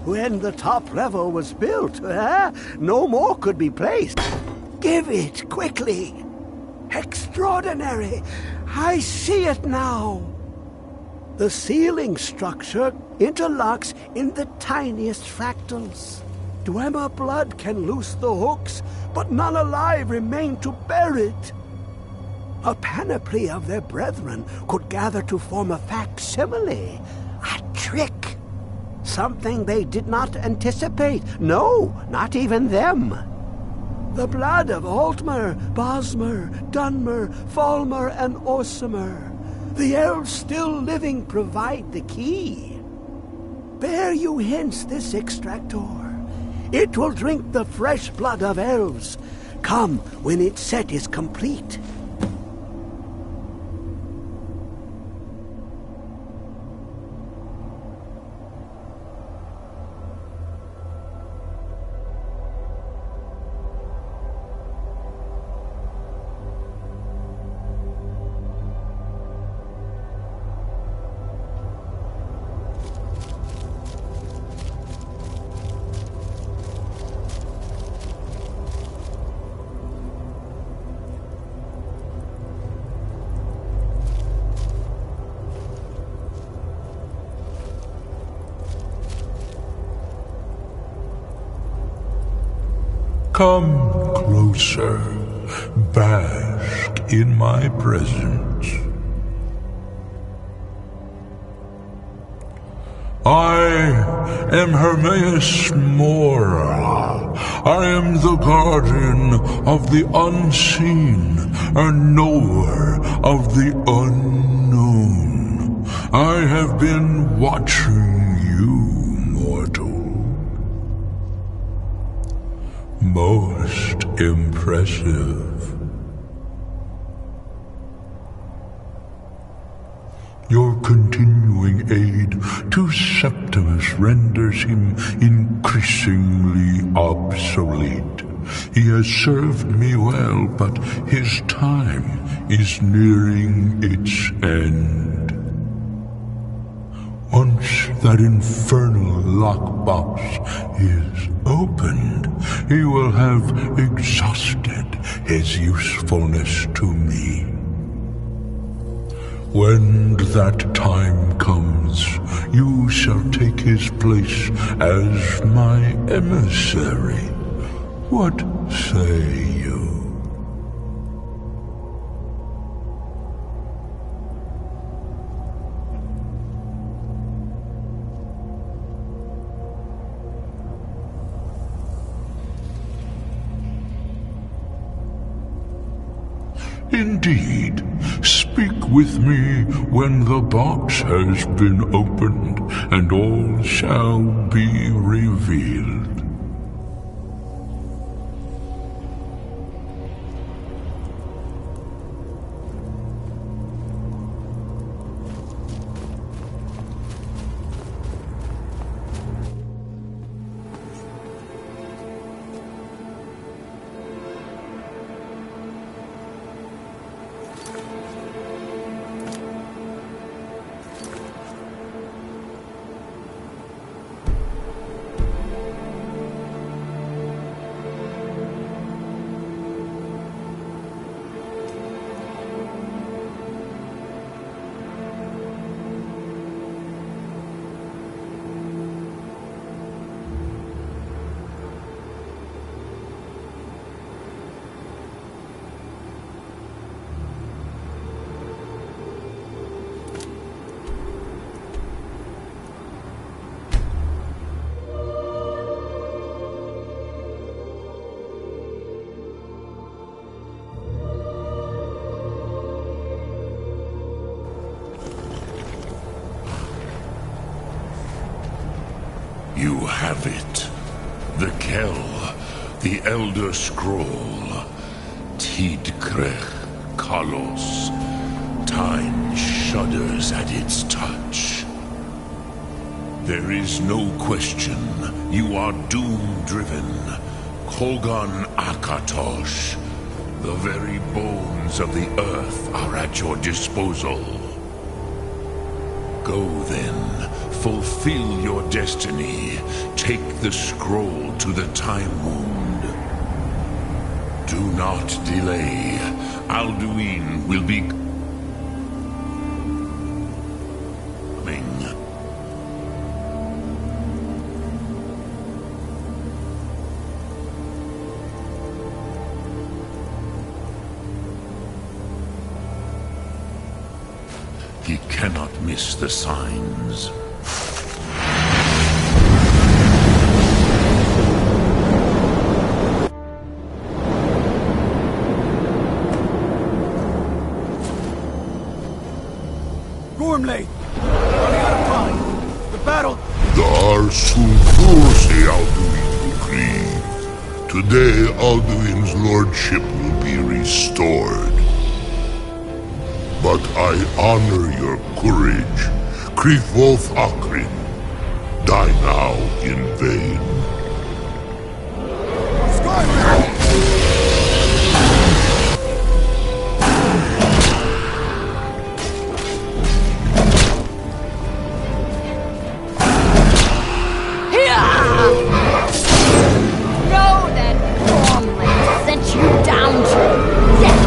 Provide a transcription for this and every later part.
When the top level was built, no more could be placed. Give it quickly. Extraordinary. I see it now. The ceiling structure interlocks in the tiniest fractals. Dwemer blood can loose the hooks, but none alive remain to bear it. A panoply of their brethren could gather to form a facsimile, a trick. Something they did not anticipate. No, not even them. The blood of Altmer, Bosmer, Dunmer, Falmer, and Orsimer. The elves still living provide the key. Bear you hence this extractor. It will drink the fresh blood of elves. Come when its set is complete. Come closer, bask in my presence. I am Hermaeus Mora. I am the guardian of the unseen, a knower of the unknown. I have been watching you, mortal. Most impressive. Your continuing aid to Septimus renders him increasingly obsolete. He has served me well, but his time is nearing its end. Once that infernal lockbox is opened, he will have exhausted his usefulness to me. When that time comes, you shall take his place as my emissary. What say you? Indeed, speak with me when the box has been opened, and all shall be revealed. You have it. The Kell, the Elder Scroll. Tidkrech Kalos. Time shudders at its touch. There is no question. You are doom-driven. Kogan Akatosh. The very bones of the earth are at your disposal. Go then. Fulfill your destiny. Take the scroll to the Time Wound. Do not delay. Alduin will be coming. He cannot miss the signs. Gormley! Running out of time! The battle... Dar Sulfurse Alduin grieve. Today Alduin's lordship will be restored. But I honor your courage. Krithwolf Akrin. Die now in vain. Skyrim! Know that Gormley sent you down to death.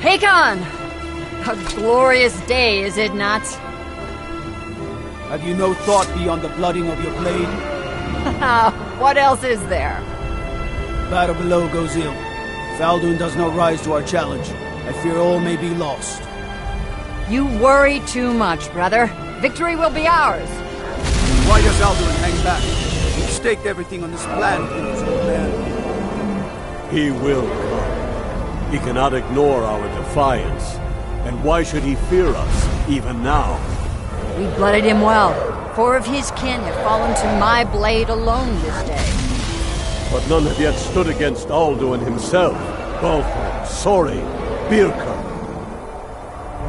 Hakon! A glorious day, is it not? Have you no thought beyond the blooding of your blade? What else is there? Battle below goes ill. If Alduin does not rise to our challenge, I fear all may be lost. You worry too much, brother. Victory will be ours. Why does Alduin hang back? He staked everything on this plan, Prince, old man. He will come. He cannot ignore our defiance. And why should he fear us, even now? We blooded him well. 4 of his kin have fallen to my blade alone this day. But none have yet stood against Alduin himself. Balthor, Sori, Birka.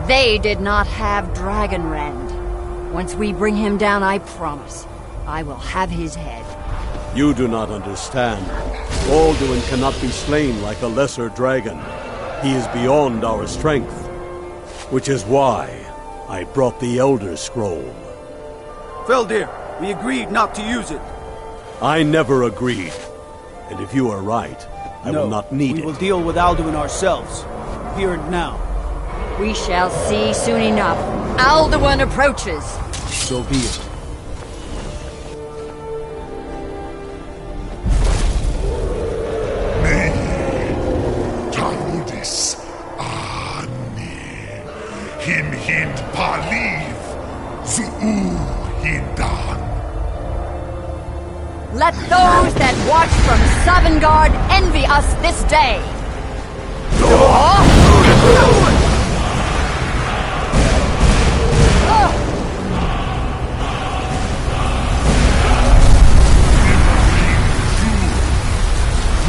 They did not have Dragonrend. Once we bring him down, I promise, I will have his head. You do not understand. Alduin cannot be slain like a lesser dragon. He is beyond our strength. Which is why I brought the Elder Scroll. Feldir, we agreed not to use it. I never agreed. And if you are right, I will not need we it. will deal with Alduin ourselves. Here and now. We shall see soon enough. Alduin approaches. So be it. Tarudis Ani Himhind Paliv Zuu Hindan. Let those that watch from Sovngarde envy us this day.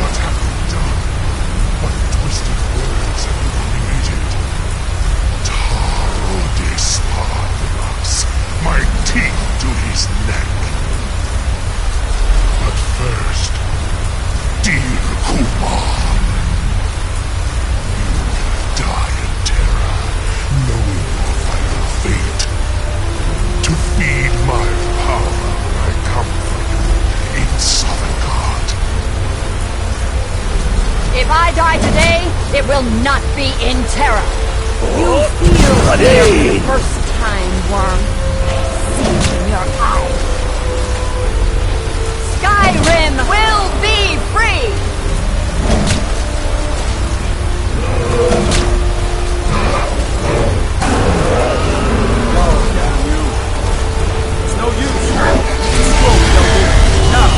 What have you done? What twisted words have you created? Tarudis Paliv, my teeth to his neck. But first, dear Kumar, you will die in terror, knowing your final fate. To feed my power, I come for you in Sovngarde. If I die today, it will not be in terror. You feel fear for the first time, Worm. I see it in your eyes. Skyrim will be free! It's no use. Scroll, Feldir. Now!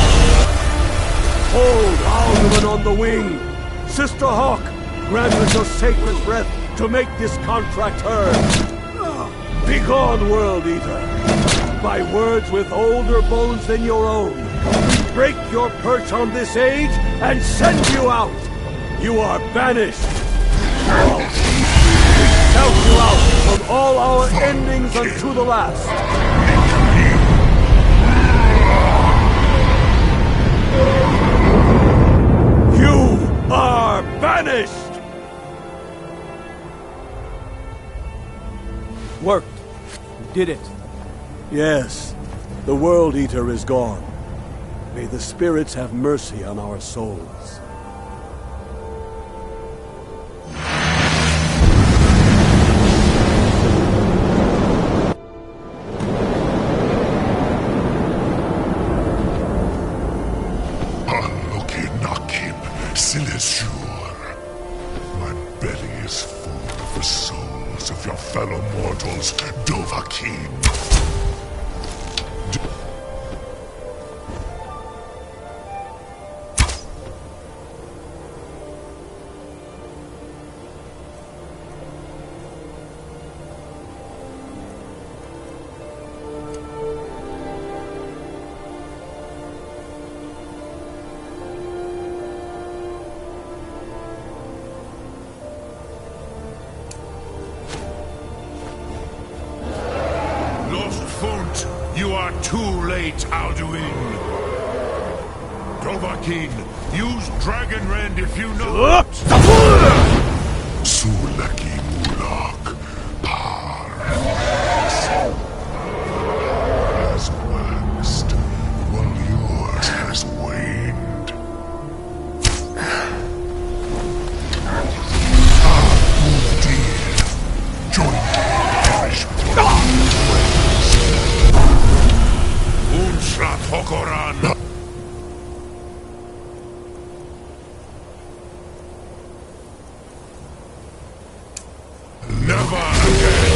Hold Alduin on the wing! Sister Hawk, grant us your sacred breath to make this contract heard. Begone, World Eater! By words with older bones than your own, we break your perch on this age and send you out! You are banished! We shout you out from all our endings unto the last! You are banished! worked. You did it. Yes, the World Eater is gone. May the spirits have mercy on our souls. My belly is full of the souls of your fellow mortals, Dovahkiin. You are too late, Alduin. Dovahkiin, use Dragon Rend if you know. Suleki Mulak Par has waxed, while yours has waned. Dear, join me, perish Unslat Hokoran. Never again.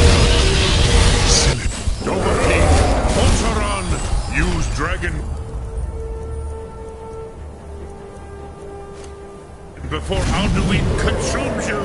Dovahkiin, Hokoran, use Dragon. Before Alduin consumes you.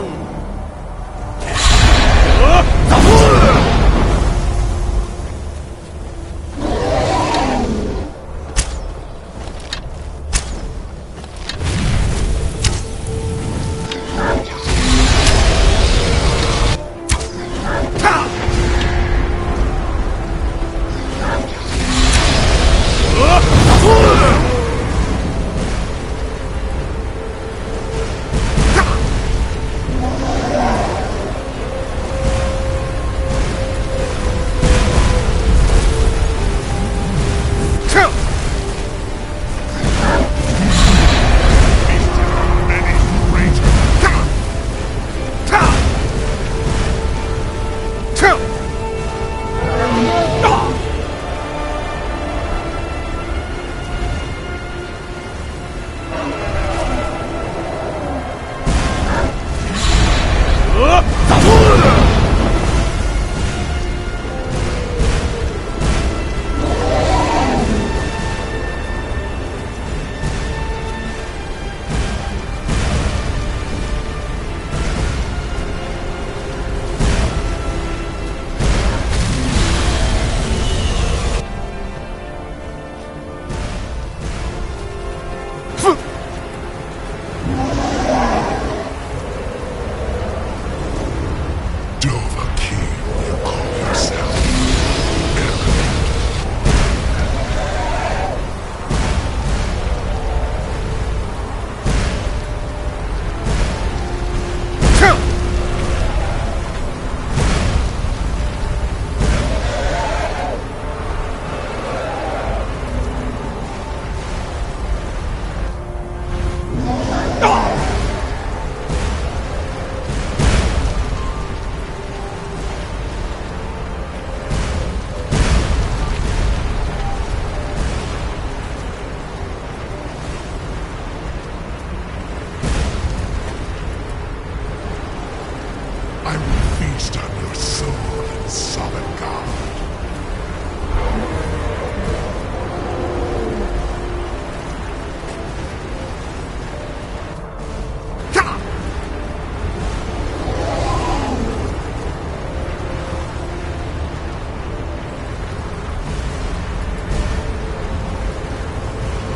I will feast on your soul in Sovngarde.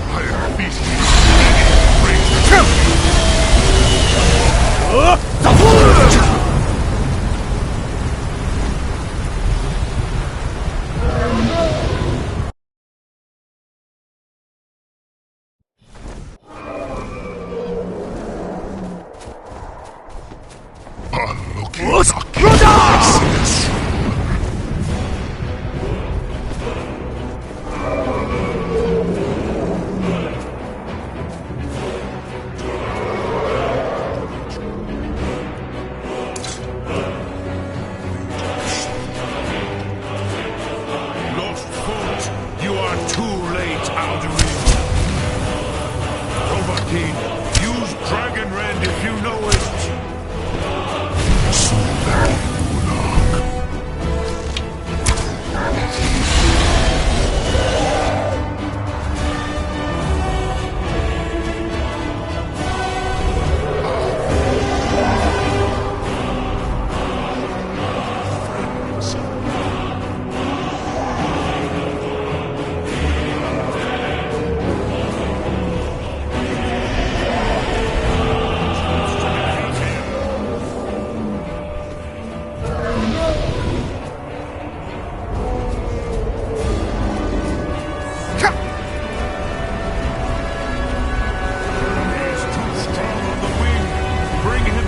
I am feasting on many great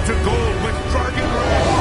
to gold with dragon red!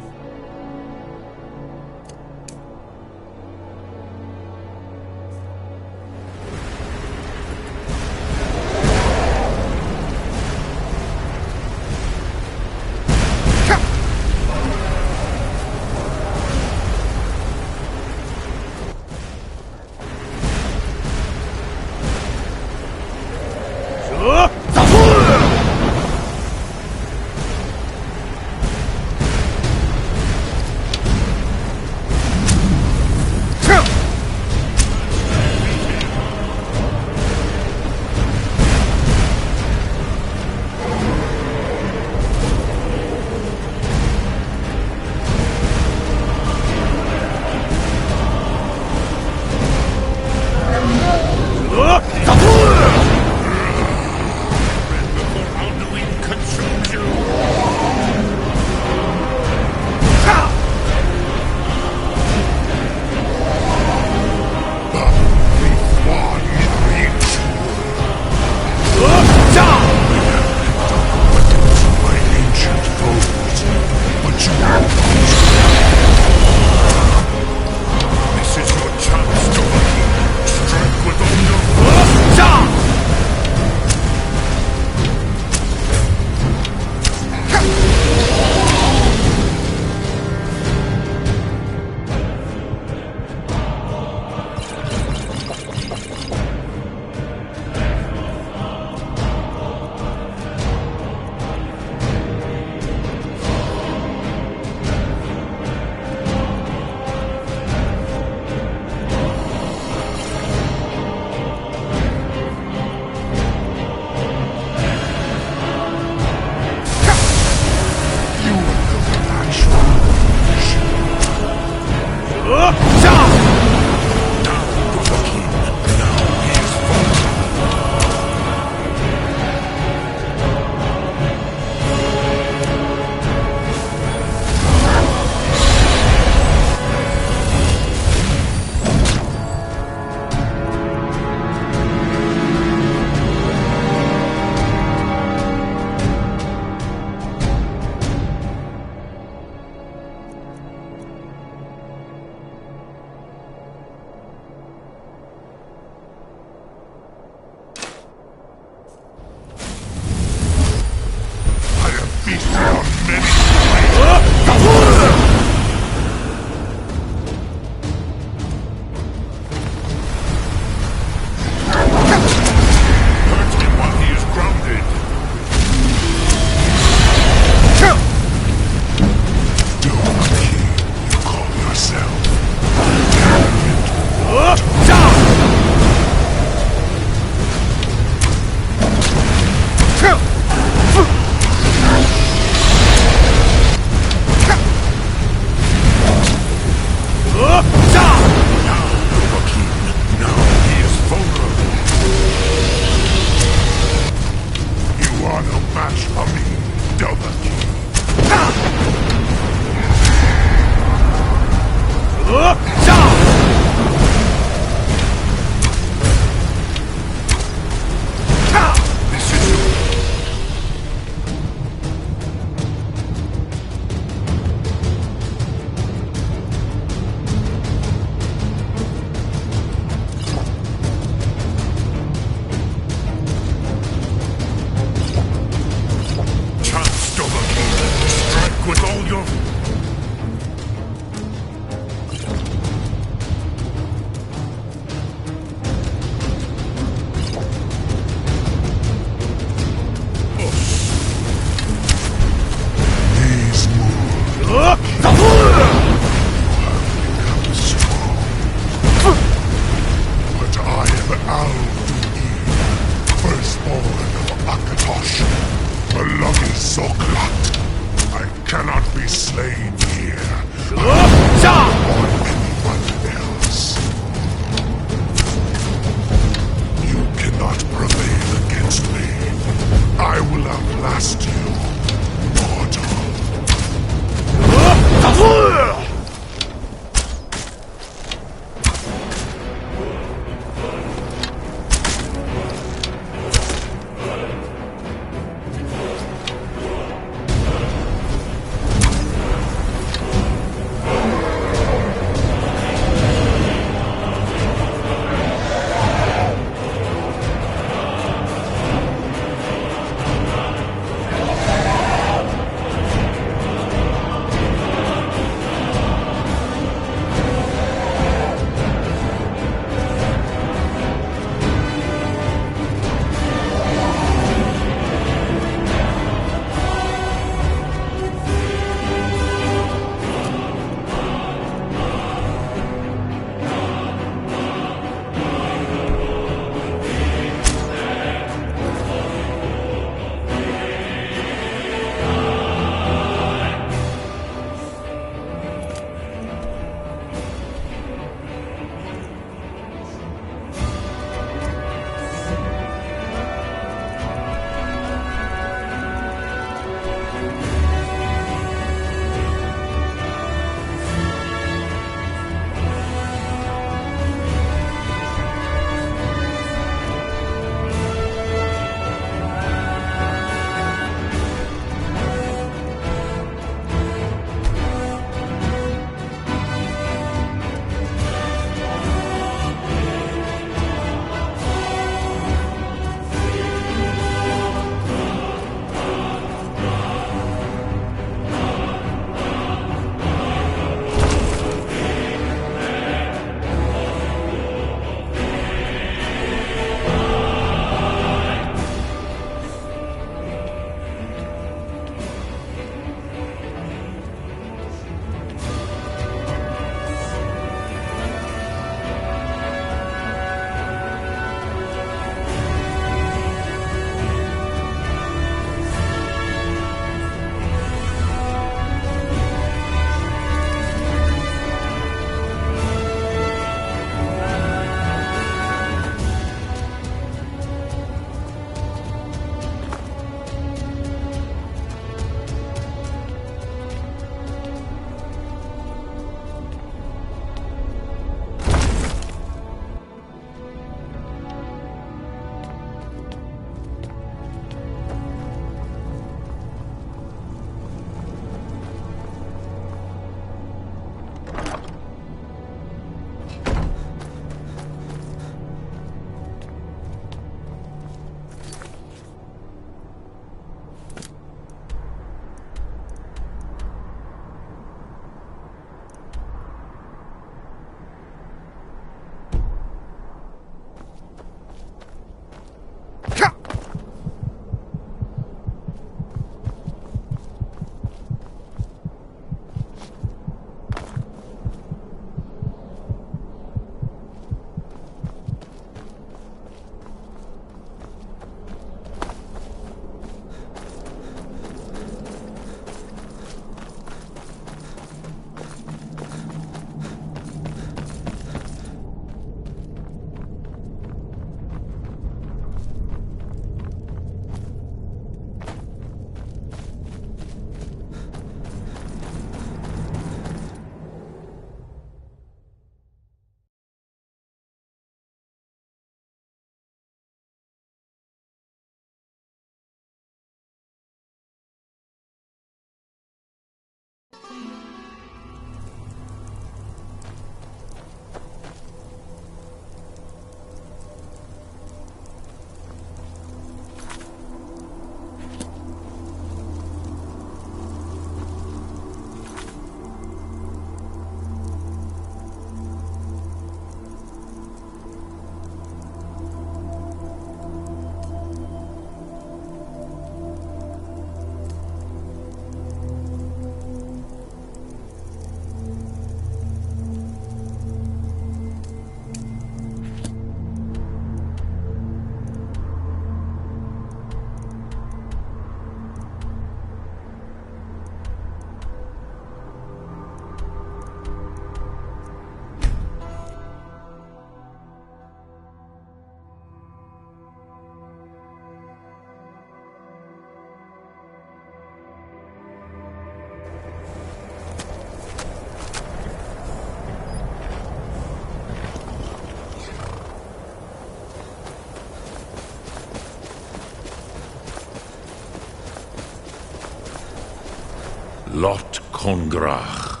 Lot Congrach.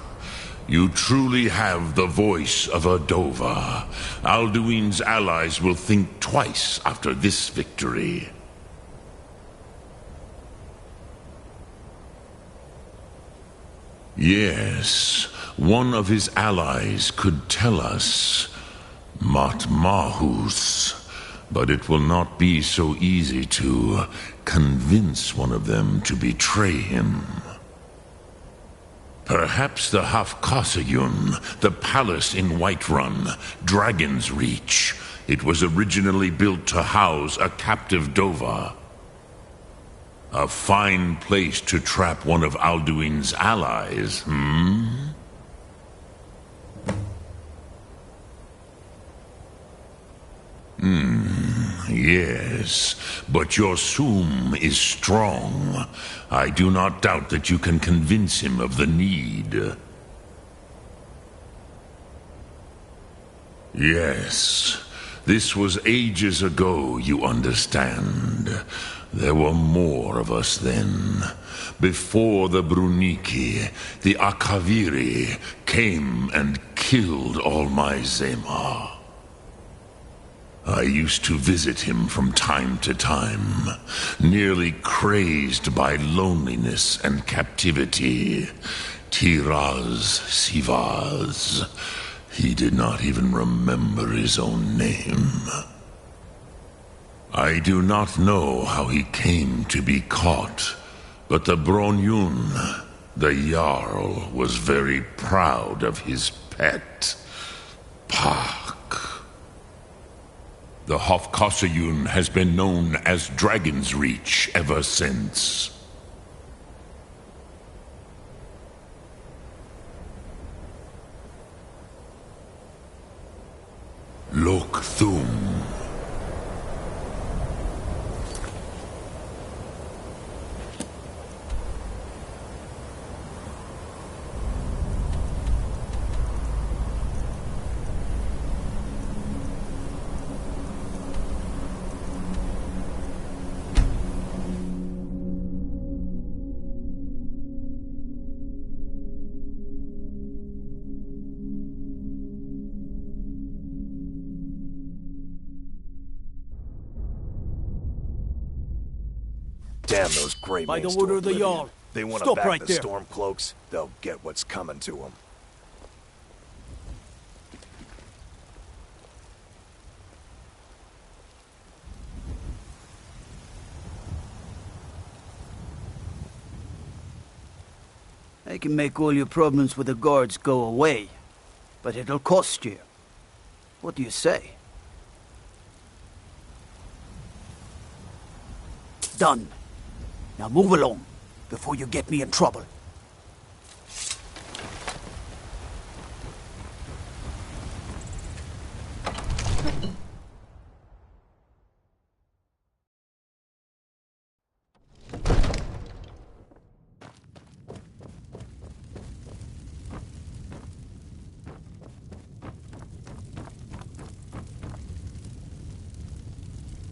You truly have the voice of a Dova. Alduin's allies will think twice after this victory. Yes, one of his allies could tell us. Matmahus. But it will not be so easy to convince one of them to betray him. Perhaps the Hafkasayun, the palace in Whiterun, Dragon's Reach. It was originally built to house a captive Dova. A fine place to trap one of Alduin's allies, Yes, but your Sum is strong. I do not doubt that you can convince him of the need. Yes, this was ages ago, you understand. There were more of us then. Before the Bruniki, the Akaviri came and killed all my Zema. I used to visit him from time to time, nearly crazed by loneliness and captivity. Tiraz Sivaz. He did not even remember his own name. I do not know how he came to be caught, but the Bronyun, the Jarl, was very proud of his pet, Pak. The Hofkasayun has been known as Dragon's Reach ever since. Lok Thum. Damn those Grey By the Manes order to of the oblivion. Jarl. They want to Stop back right the there. Stormcloaks, they'll get what's coming to them. I can make all your problems with the guards go away, but it'll cost you. What do you say? Done. Now move along, before you get me in trouble.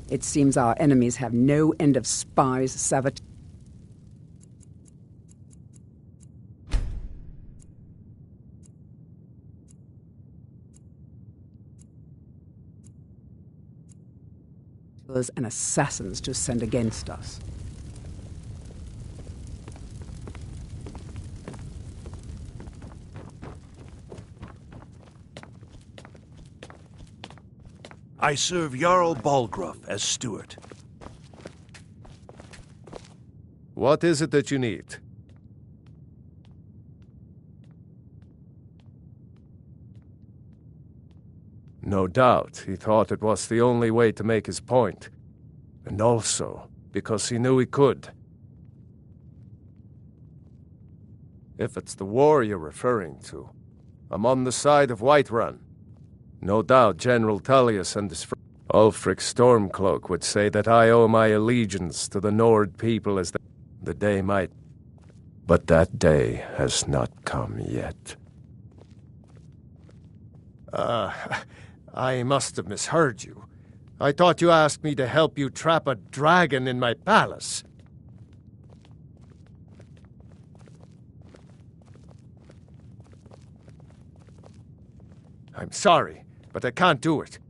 It seems our enemies have no end of spies, and assassins to send against us. I serve Jarl Balgruuf as steward. What is it that you need? No doubt, he thought it was the only way to make his point. And also, because he knew he could. If it's the war you're referring to, I'm on the side of Whiterun. No doubt General Tullius and his friend Ulfric Stormcloak would say that I owe my allegiance to the Nord people as the day might. But that day has not come yet. I must have misheard you. I thought you asked me to help you trap a dragon in my palace. I'm sorry, but I can't do it.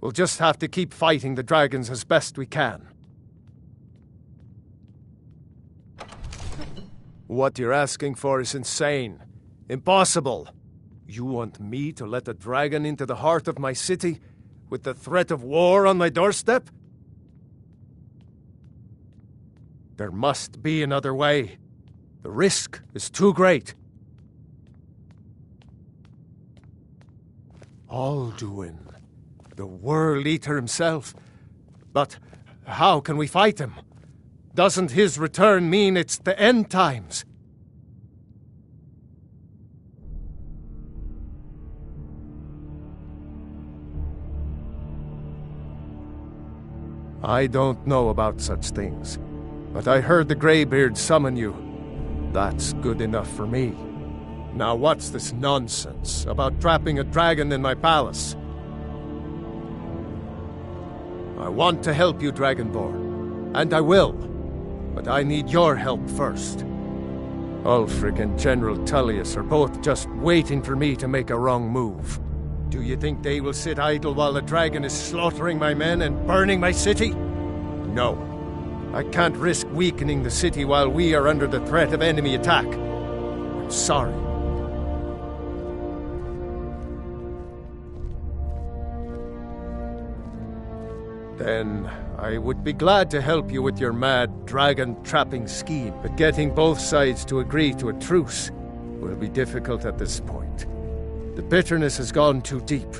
We'll just have to keep fighting the dragons as best we can. What you're asking for is insane. Impossible. You want me to let a dragon into the heart of my city, with the threat of war on my doorstep? There must be another way. The risk is too great. Alduin, the World Eater himself. But how can we fight him? Doesn't his return mean it's the end times? I don't know about such things, but I heard the Greybeard summon you. That's good enough for me. Now what's this nonsense about trapping a dragon in my palace? I want to help you, Dragonborn, and I will, but I need your help first. Ulfric and General Tullius are both just waiting for me to make a wrong move. Do you think they will sit idle while the dragon is slaughtering my men and burning my city? No. I can't risk weakening the city while we are under the threat of enemy attack. I'm sorry. Then I would be glad to help you with your mad dragon-trapping scheme, but getting both sides to agree to a truce will be difficult at this point. The bitterness has gone too deep.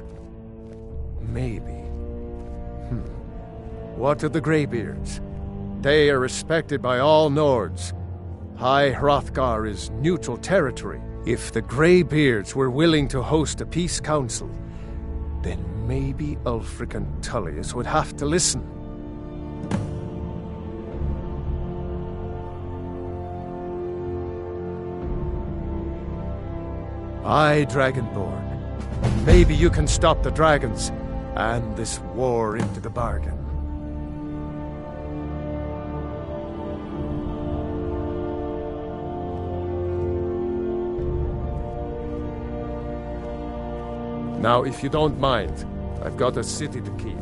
Maybe. What of the Greybeards? They are respected by all Nords. High Hrothgar is neutral territory. If the Greybeards were willing to host a peace council, then maybe Ulfric and Tullius would have to listen. Aye, Dragonborn. Maybe you can stop the dragons, and this war into the bargain. Now, if you don't mind, I've got a city to keep.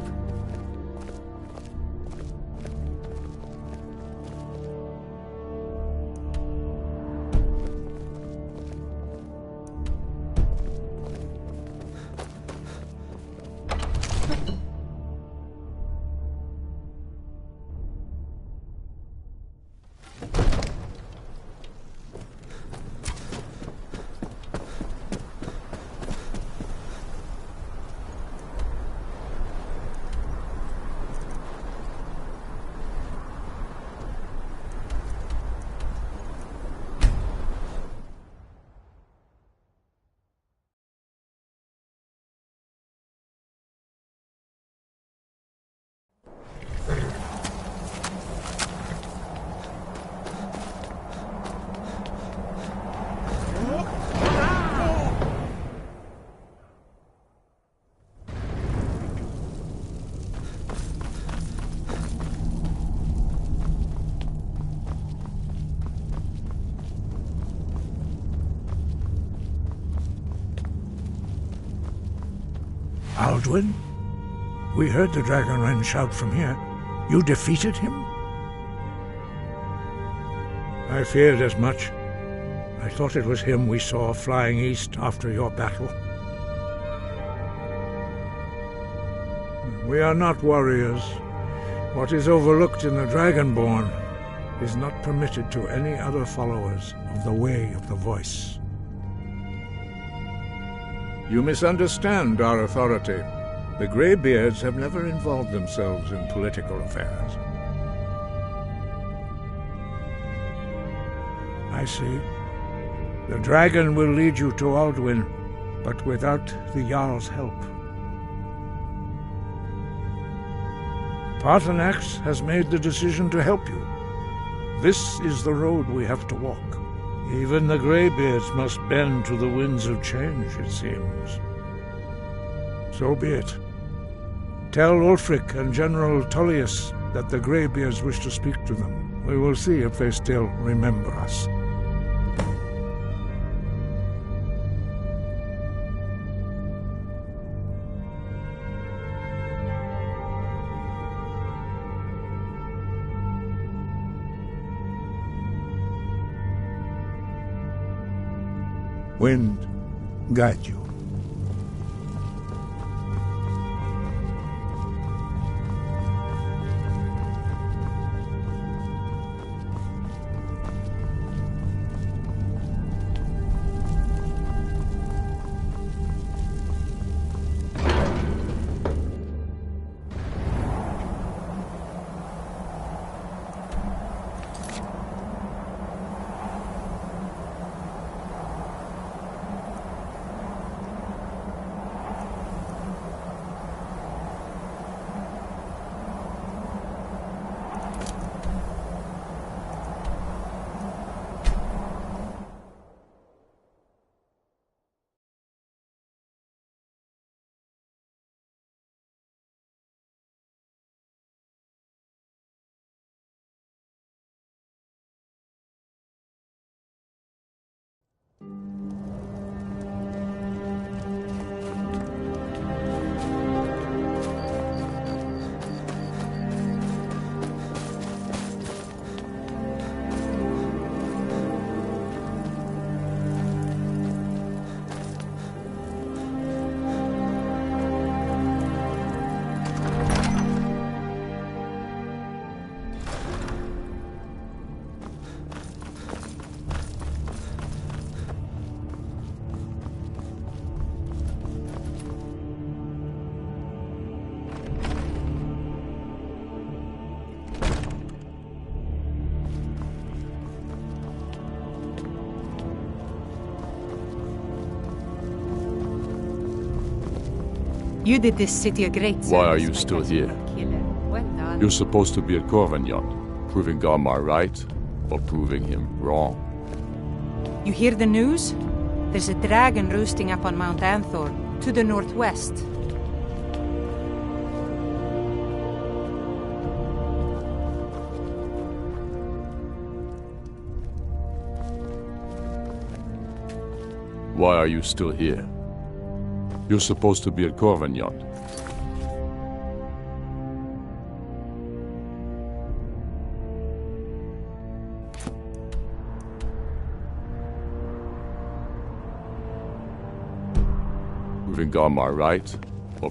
Alduin? We heard the Dragonren shout from here. You defeated him? I feared as much. I thought it was him we saw flying east after your battle. We are not warriors. What is overlooked in the Dragonborn is not permitted to any other followers of the Way of the Voice. You misunderstand our authority. The Greybeards have never involved themselves in political affairs. I see. The dragon will lead you to Alduin, but without the Jarl's help. Paarthurnax has made the decision to help you. This is the road we have to walk. Even the Greybeards must bend to the winds of change, it seems. So be it. Tell Ulfric and General Tullius that the Greybeards wish to speak to them. We will see if they still remember us. Wind, guide you. You did this city a great service. Why are you still here? Well done. You're supposed to be at Corvignon, proving Garmar right, or proving him wrong. You hear the news? There's a dragon roosting up on Mount Anthor, to the northwest. Why are you still here? You're supposed to be at Corvignon. Proving Garmar right, or...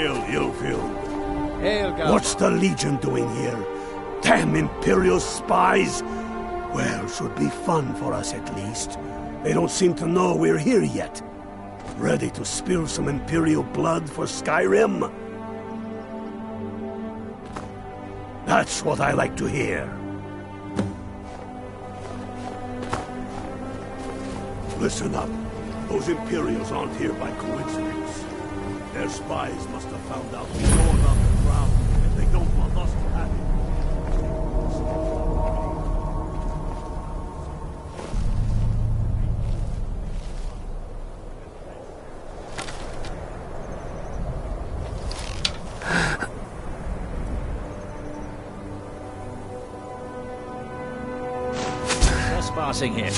Hail, Illfield. Hail, God. What's the Legion doing here? Damn Imperial spies! Well, should be fun for us at least. They don't seem to know we're here yet. Ready to spill some Imperial blood for Skyrim? That's what I like to hear. Listen up. Those Imperials aren't here by coincidence. Their spies must have found out we know about the ground, and they don't want us to have it. Trespassing here.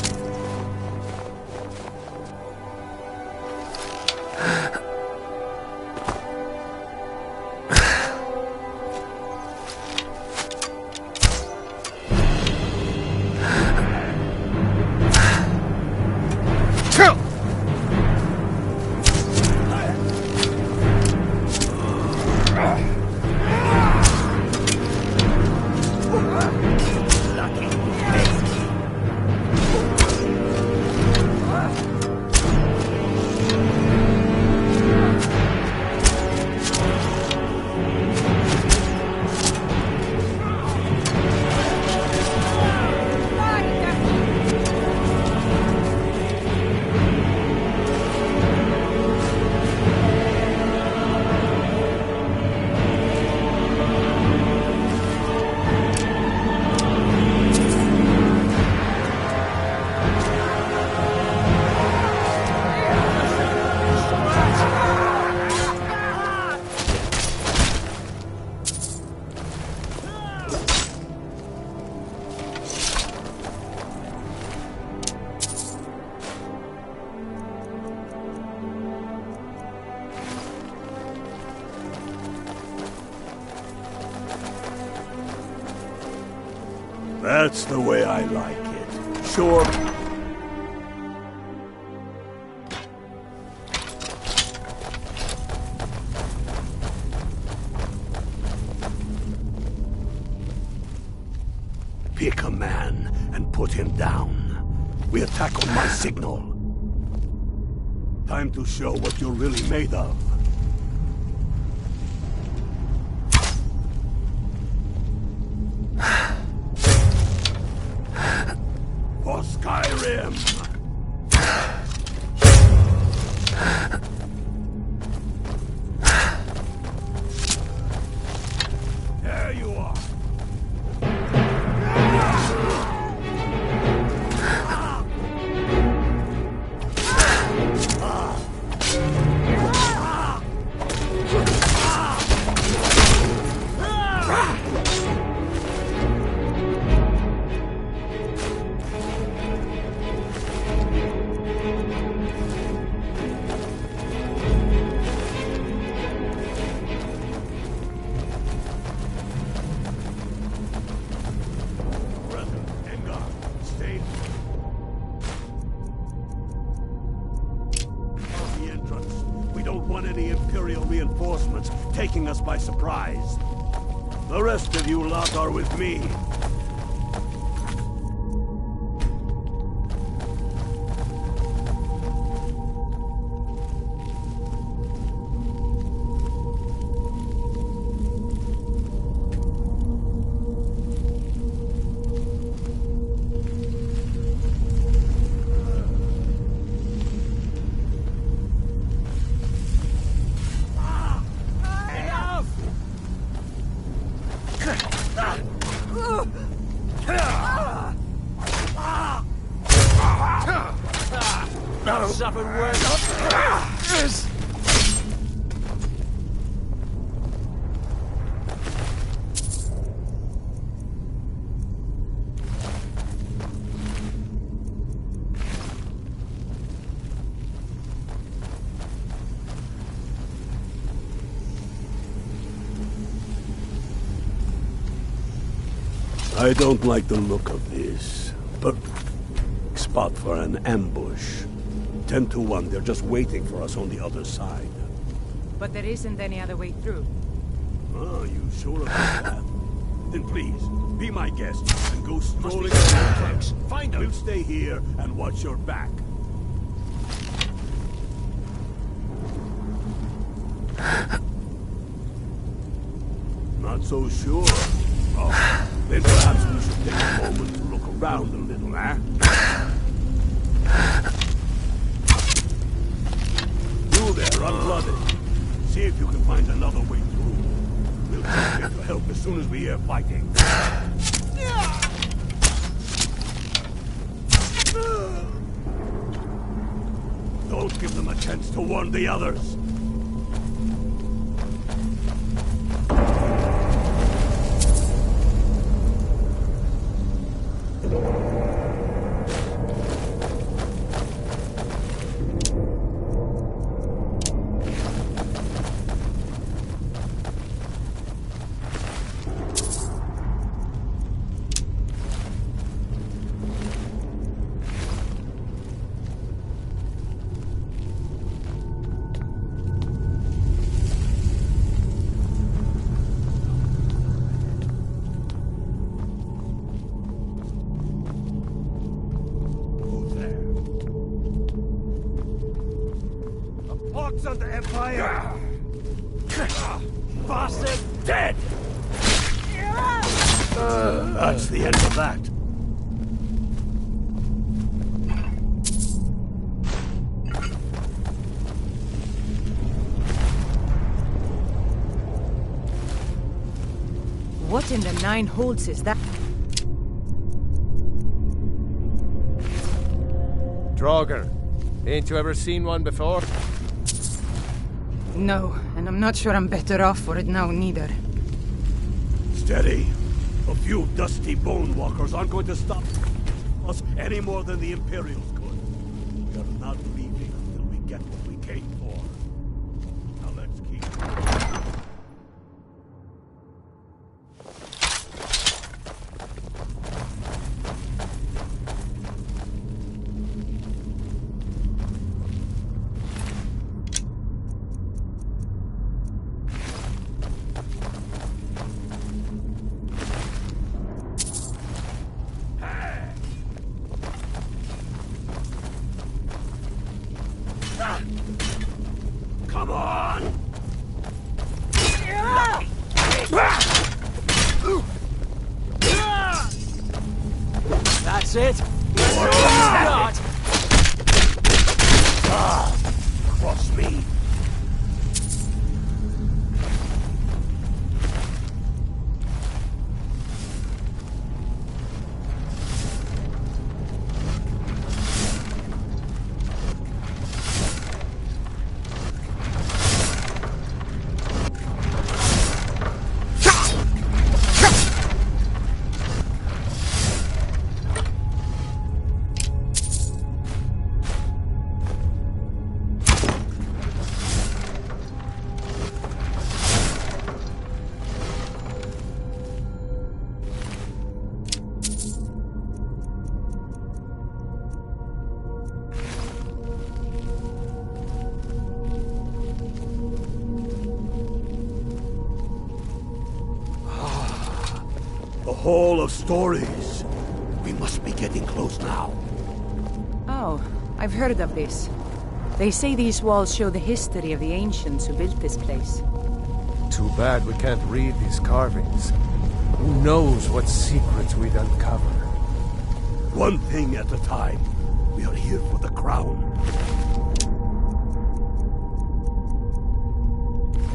That's the way I like it. Sure. Pick a man and put him down. We attack on my signal. Time to show what you're really made of. For Skyrim! There you are! Reinforcements taking us by surprise. The rest of you lot are with me. Suffered worse. I don't like the look of this. Perfect spot for an ambush. 10 to 1, they're just waiting for us on the other side. But there isn't any other way through. Oh, you sure about that? Then please, be my guest and go strolling around. Find them. We'll stay here and watch your back. Not so sure. Oh, then perhaps we should take a moment to look around a little, eh? You there, unblooded. See if you can find another way through. We'll come here to help as soon as we hear fighting. Don't give them a chance to warn the others. Of the Empire! Bastard! Dead! That's the end of that. What in the nine holds is that? Draugr, ain't you ever seen one before? No, and I'm not sure I'm better off for it now, neither. Steady. A few dusty bone walkers aren't going to stop us any more than the Imperials could. We are not leaving until we get what we came for. Now let's keep... Come on! That's it. Start. Cross me. The Hall of Stories. We must be getting close now. Oh, I've heard of this. They say these walls show the history of the ancients who built this place. Too bad we can't read these carvings. Who knows what secrets we'd uncover? One thing at a time. We are here for the crown.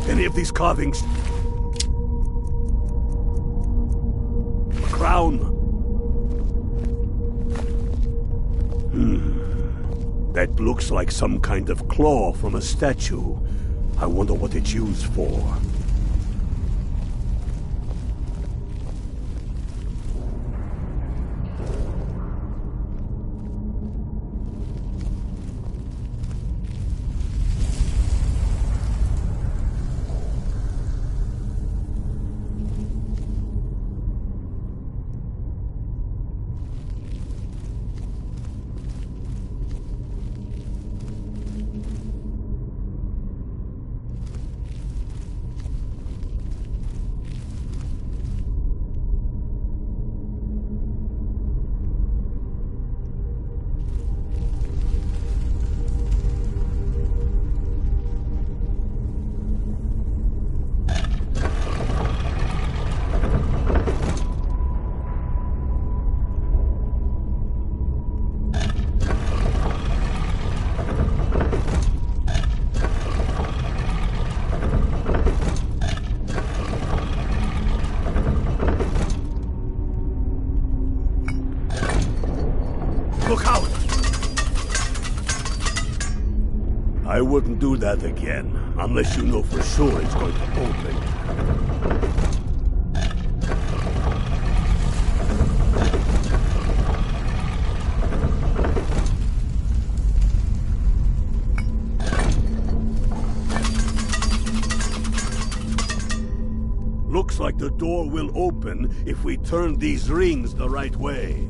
Any of these carvings... crown. That looks like some kind of claw from a statue. I wonder what it's used for. wouldn't do that again, unless you know for sure it's going to open. Looks like the door will open if we turn these rings the right way.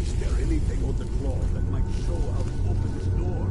Is there anything on the floor that might show how to open this door?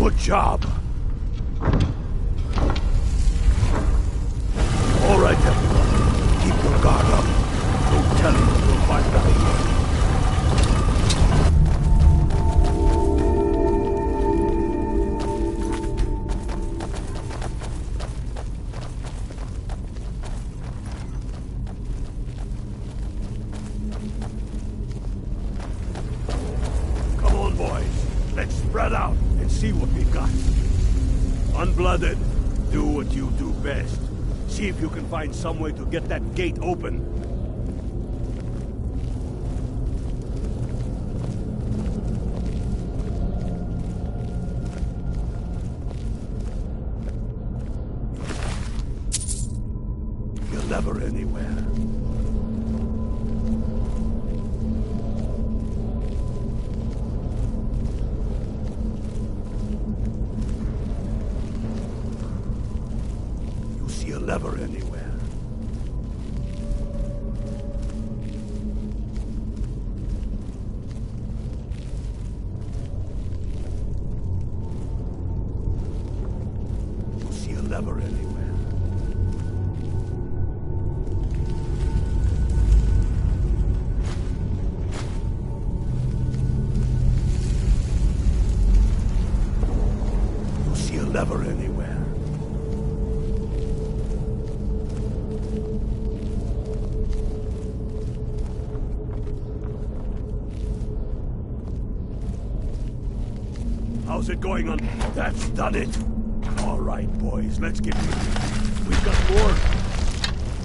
Good job. All right, everyone. Keep your guard up. Don't tell him what you'll find out here. Come on, boys. Let's spread out and see what we've got. Unblooded, do what you do best. See if you can find some way to get that gate open. You're never anywhere. You see a lever anywhere. You see a lever anywhere. You see a lever anywhere. How's it going on? That's done it. All right, boys, let's get moving. We've got more.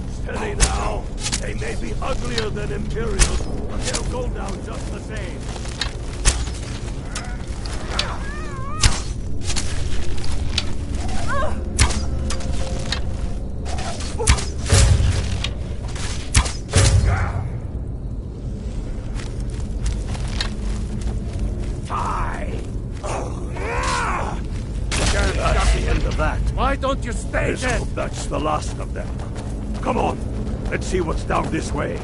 Steady now. They may be uglier than Imperials, but they'll go down just the same. That's the end of that. Why don't you stay Let's dead? hope that's the last of them. Come on, let's see what's down this way.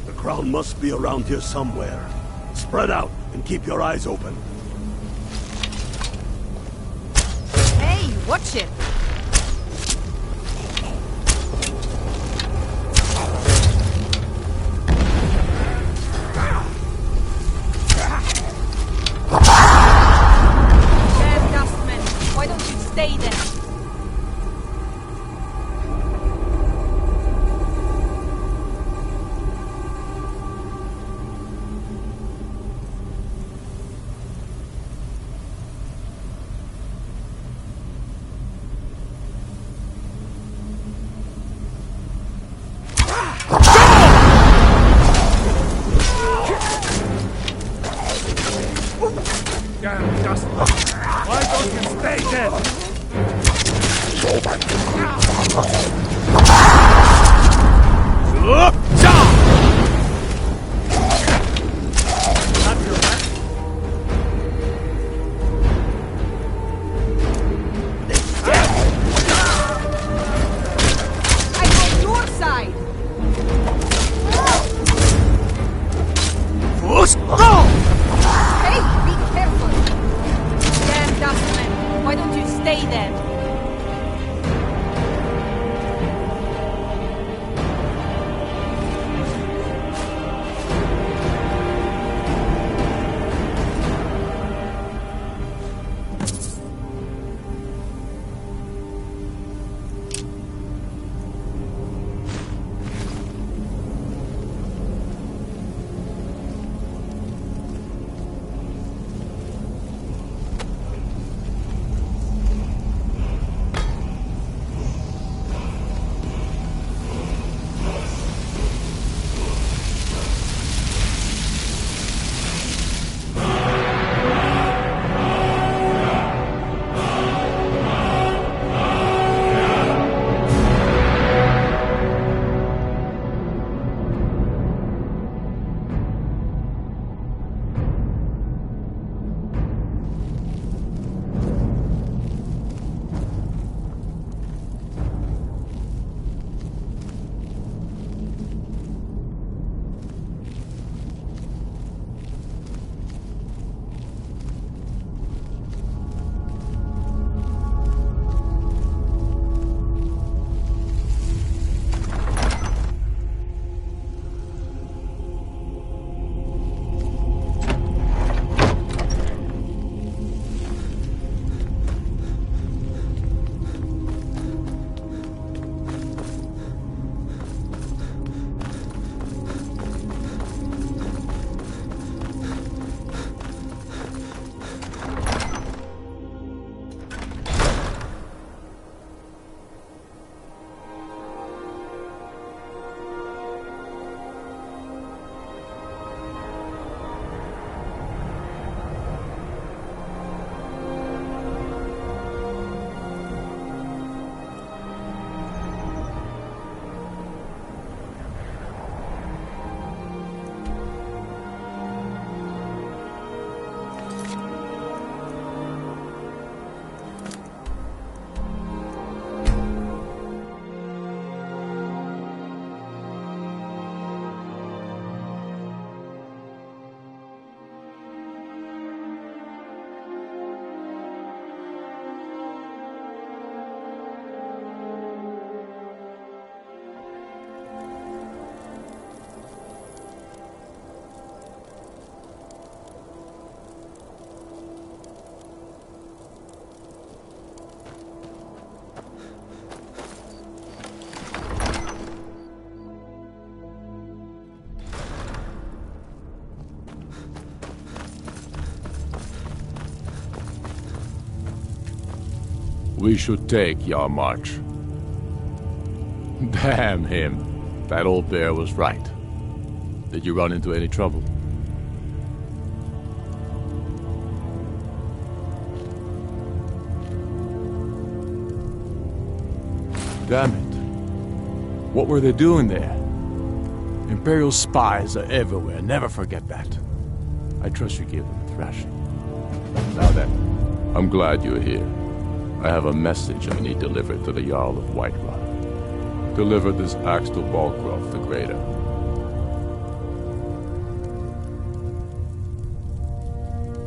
The crown must be around here somewhere. Spread out and keep your eyes open. Hey, watch it! Damn dustman! Why don't you stay there? Damn dust! Why don't you stay dead? Look down! That's your back. I'm on your side! Hey, be careful! Damn dustman! Why don't you stay there? We should take your march. Damn him. That old bear was right. Did you run into any trouble? Damn it. What were they doing there? Imperial spies are everywhere. Never forget that. I trust you gave them a thrashing. Now then, I'm glad you're here. I have a message I need delivered to the Jarl of Whiterun. Deliver this axe to Balgrove the Greater.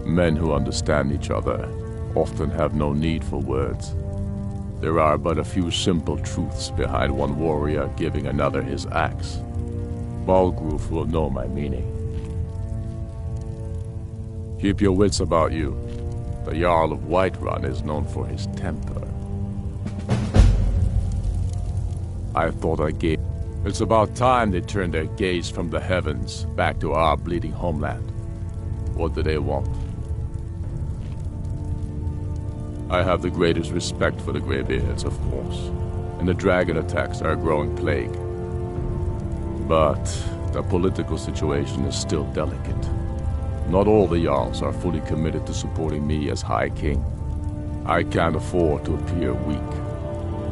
Men who understand each other often have no need for words. There are but a few simple truths behind one warrior giving another his axe. Balgrove will know my meaning. Keep your wits about you. The Jarl of Whiterun is known for his temper. I thought I gave... It's about time they turned their gaze from the heavens back to our bleeding homeland. What do they want? I have the greatest respect for the Greybeards, of course, and the dragon attacks are a growing plague. But the political situation is still delicate. Not all the Jarls are fully committed to supporting me as High King. I can't afford to appear weak.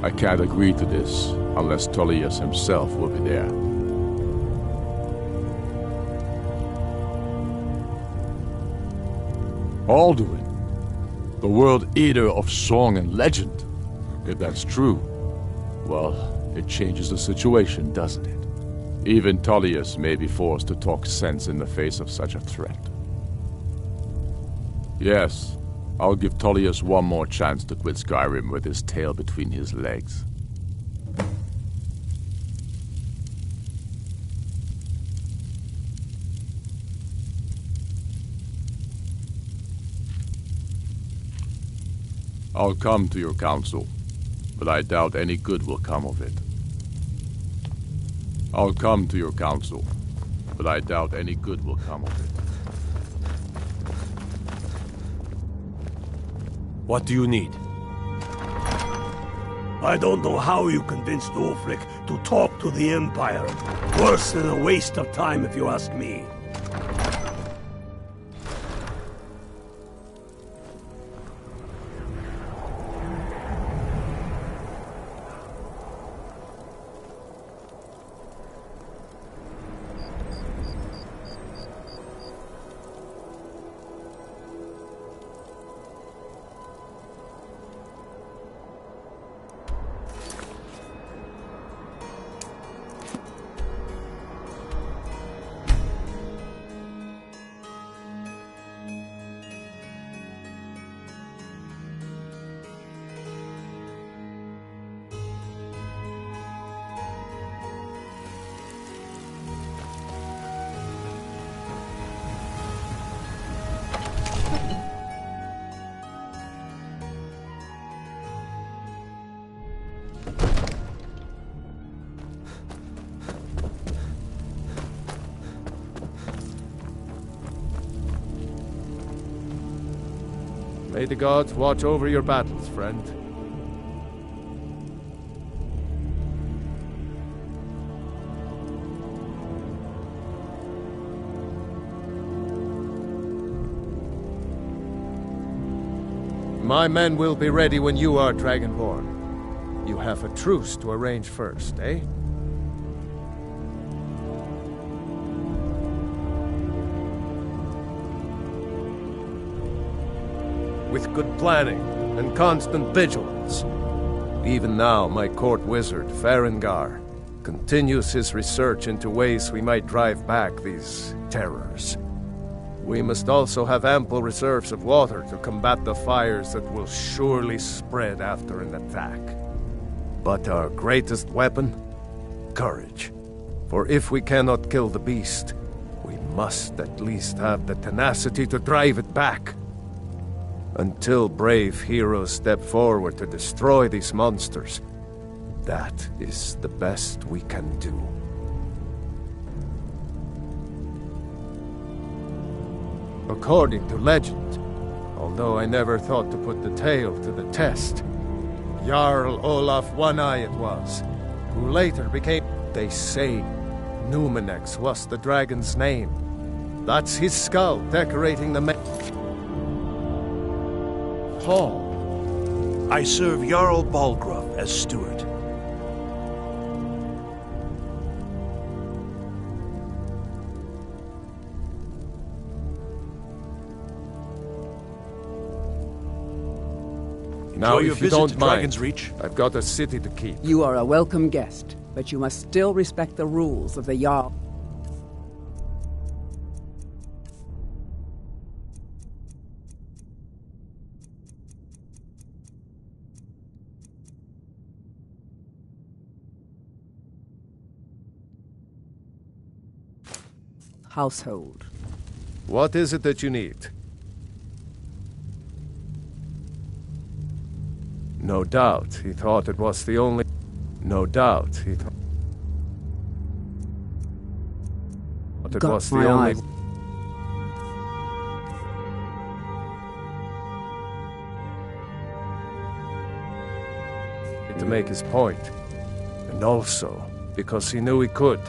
I can't agree to this unless Tullius himself will be there. Alduin, the world eater of song and legend. If that's true, well, it changes the situation, doesn't it? Even Tullius may be forced to talk sense in the face of such a threat. Yes, I'll give Tullius one more chance to quit Skyrim with his tail between his legs. I'll come to your council, but I doubt any good will come of it. I'll come to your council, but I doubt any good will come of it. What do you need? I don't know how you convinced Ulfric to talk to the Empire. Worse than a waste of time, if you ask me. May the gods watch over your battles, friend. My men will be ready when you are, Dragonborn. You have a truce to arrange first, eh? With good planning and constant vigilance. Even now, my court wizard, Farengar, continues his research into ways we might drive back these terrors. We must also have ample reserves of water to combat the fires that will surely spread after an attack. But our greatest weapon? Courage. For if we cannot kill the beast, we must at least have the tenacity to drive it back. Until brave heroes step forward to destroy these monsters, that is the best we can do. According to legend, although I never thought to put the tale to the test, Jarl Olaf One-Eye it was, who later became... They say Numenex was the dragon's name. That's his skull decorating the hall. I serve Jarl Balgruuf as steward. Now, Enjoy your if you visit don't to mind, Dragon's Reach. I've got a city to keep. You are a welcome guest, but you must still respect the rules of the Jarl. Household. What is it that you need? No doubt, he thought it was the only... No doubt, he thought... It Got was the my only... eyes. To make his point. And also, because he knew he could.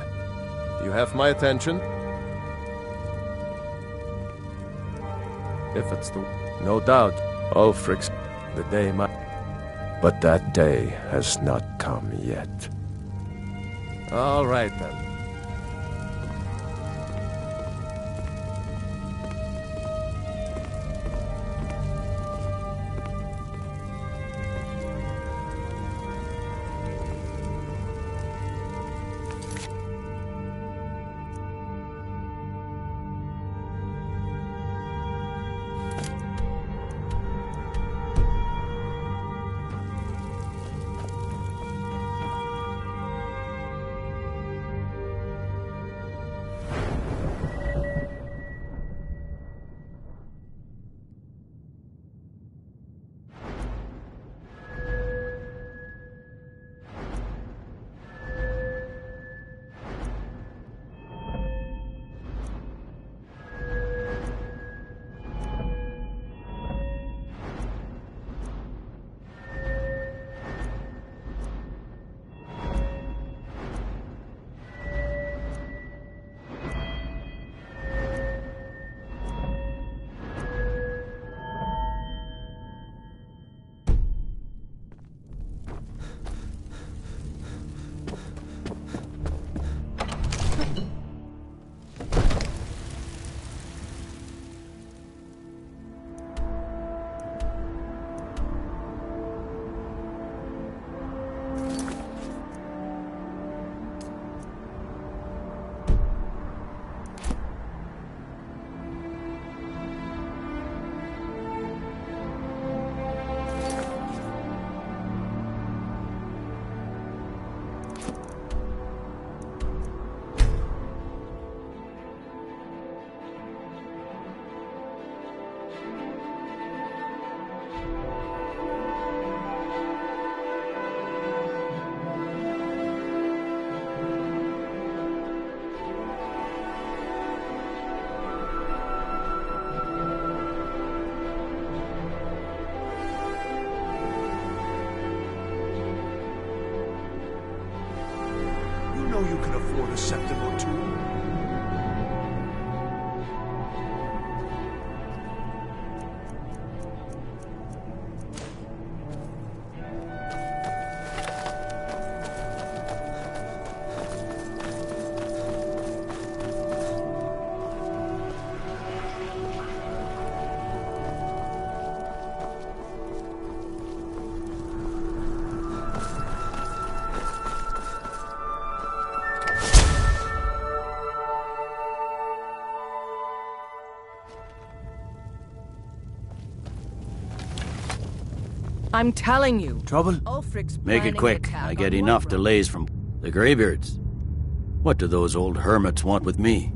You have my attention? If it's the... No doubt, Ulfric's... The day might... But that day has not come yet. All right, then. You can afford a septim or two. I'm telling you. Trouble? Ulfric's Make it planning quick. an attack I on get enough Whiterun. delays from the Greybeards. What do those old hermits want with me?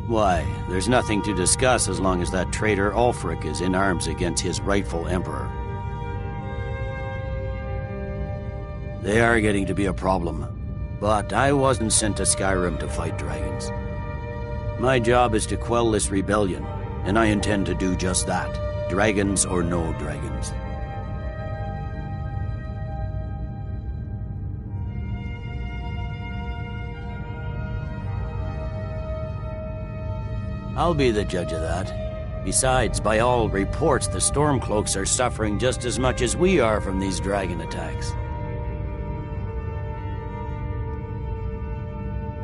Why, there's nothing to discuss as long as that traitor Ulfric is in arms against his rightful emperor. They are getting to be a problem, but I wasn't sent to Skyrim to fight dragons. My job is to quell this rebellion, and I intend to do just that. dragons or no dragons. I'll be the judge of that. Besides, by all reports, the Stormcloaks are suffering just as much as we are from these dragon attacks.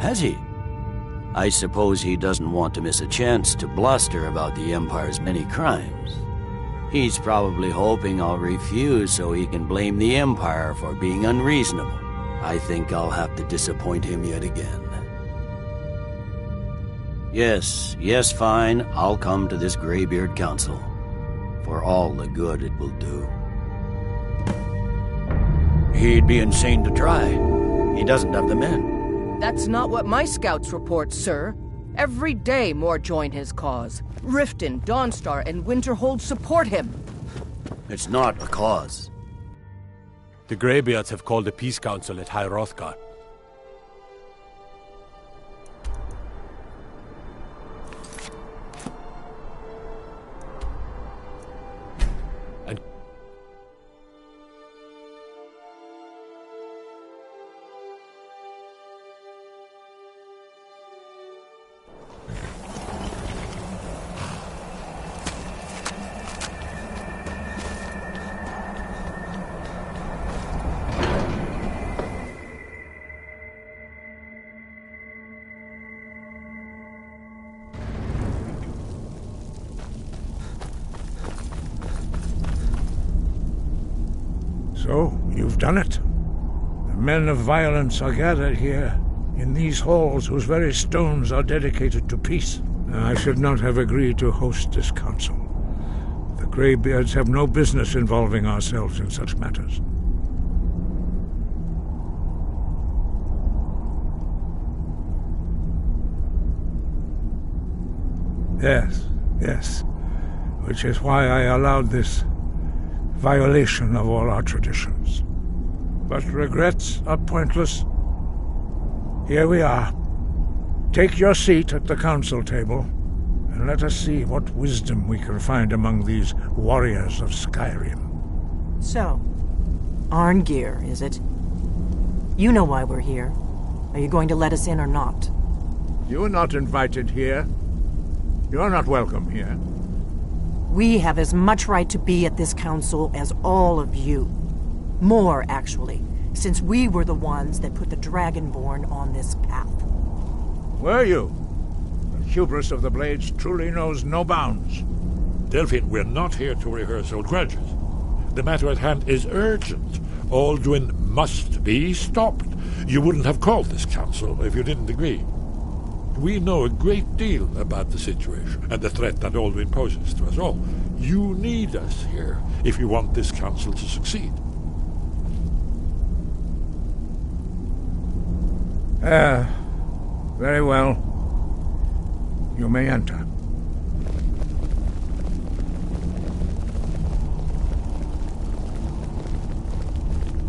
Has he? I suppose he doesn't want to miss a chance to bluster about the Empire's many crimes. He's probably hoping I'll refuse so he can blame the Empire for being unreasonable. I think I'll have to disappoint him yet again. Yes, fine. I'll come to this Greybeard Council. For all the good it will do. He'd be insane to try. He doesn't have the men. That's not what my scouts report, sir. Every day more join his cause. Riften, Dawnstar, and Winterhold support him. It's not a cause. The Greybeards have called a peace council at High Hrothgar. So, you've done it. The men of violence are gathered here, in these halls whose very stones are dedicated to peace. I should not have agreed to host this council. The Greybeards have no business involving ourselves in such matters. Yes. Which is why I allowed this violation of all our traditions. But regrets are pointless. Here we are. Take your seat at the council table, and let us see what wisdom we can find among these warriors of Skyrim. So, Arngeir, is it? You know why we're here. Are you going to let us in or not? You are not invited here. You are not welcome here. We have as much right to be at this council as all of you. More, actually, since we were the ones that put the Dragonborn on this path. Were you? The hubris of the Blades truly knows no bounds. Delphine, we're not here to rehearse old grudges. The matter at hand is urgent. Alduin must be stopped. You wouldn't have called this council if you didn't agree. We know a great deal about the situation and the threat that Alduin poses to us all. You need us here if you want this council to succeed. Very well. You may enter.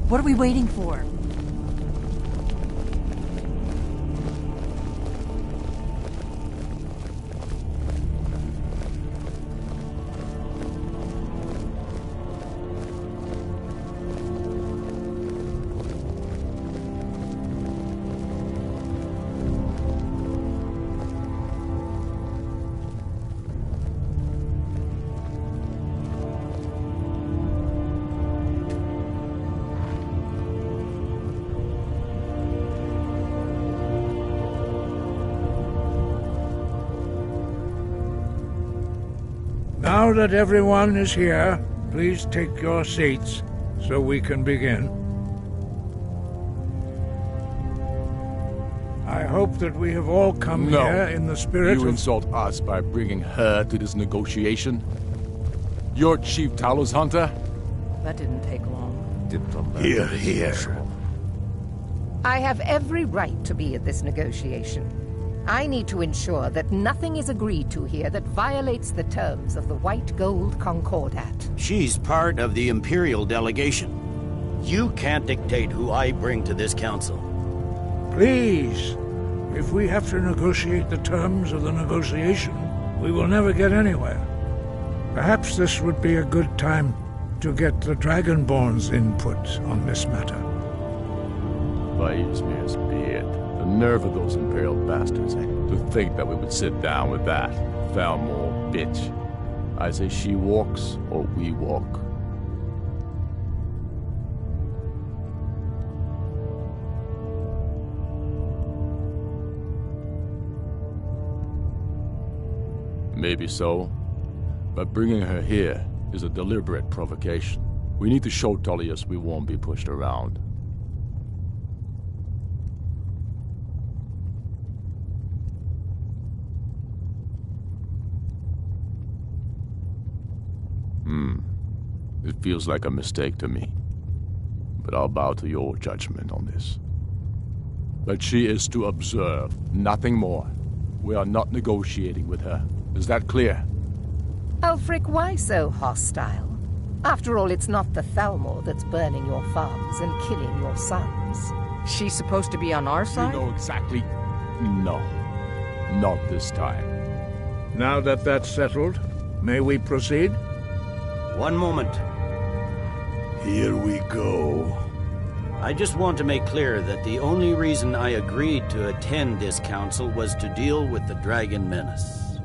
What are we waiting for? Now that everyone is here, please take your seats so we can begin. I hope that we have all come here in the spirit You of... insult us by bringing her to this negotiation? You're Chief Talos Hunter? That didn't take long. Here. I have every right to be at this negotiation. I need to ensure that nothing is agreed to here that violates the terms of the White Gold Concordat. She's part of the Imperial delegation. You can't dictate who I bring to this council. Please, if we have to negotiate the terms of the negotiation, we will never get anywhere. Perhaps this would be a good time to get the Dragonborn's input on this matter. By Ysmir's beard, the nerve of those Imperial bastards, to think that we would sit down with that Thalmor bitch. I say she walks, or we walk. Maybe so, but bringing her here is a deliberate provocation. We need to show Tullius we won't be pushed around. It feels like a mistake to me, but I'll bow to your judgment on this. But she is to observe, nothing more. We are not negotiating with her. Is that clear? Ulfric, why so hostile? After all, it's not the Thalmor that's burning your farms and killing your sons. She's supposed to be on our side? You know exactly... No. Not this time. Now that that's settled, may we proceed? One moment. Here we go. I just want to make clear that the only reason I agreed to attend this council was to deal with the Dragon Menace.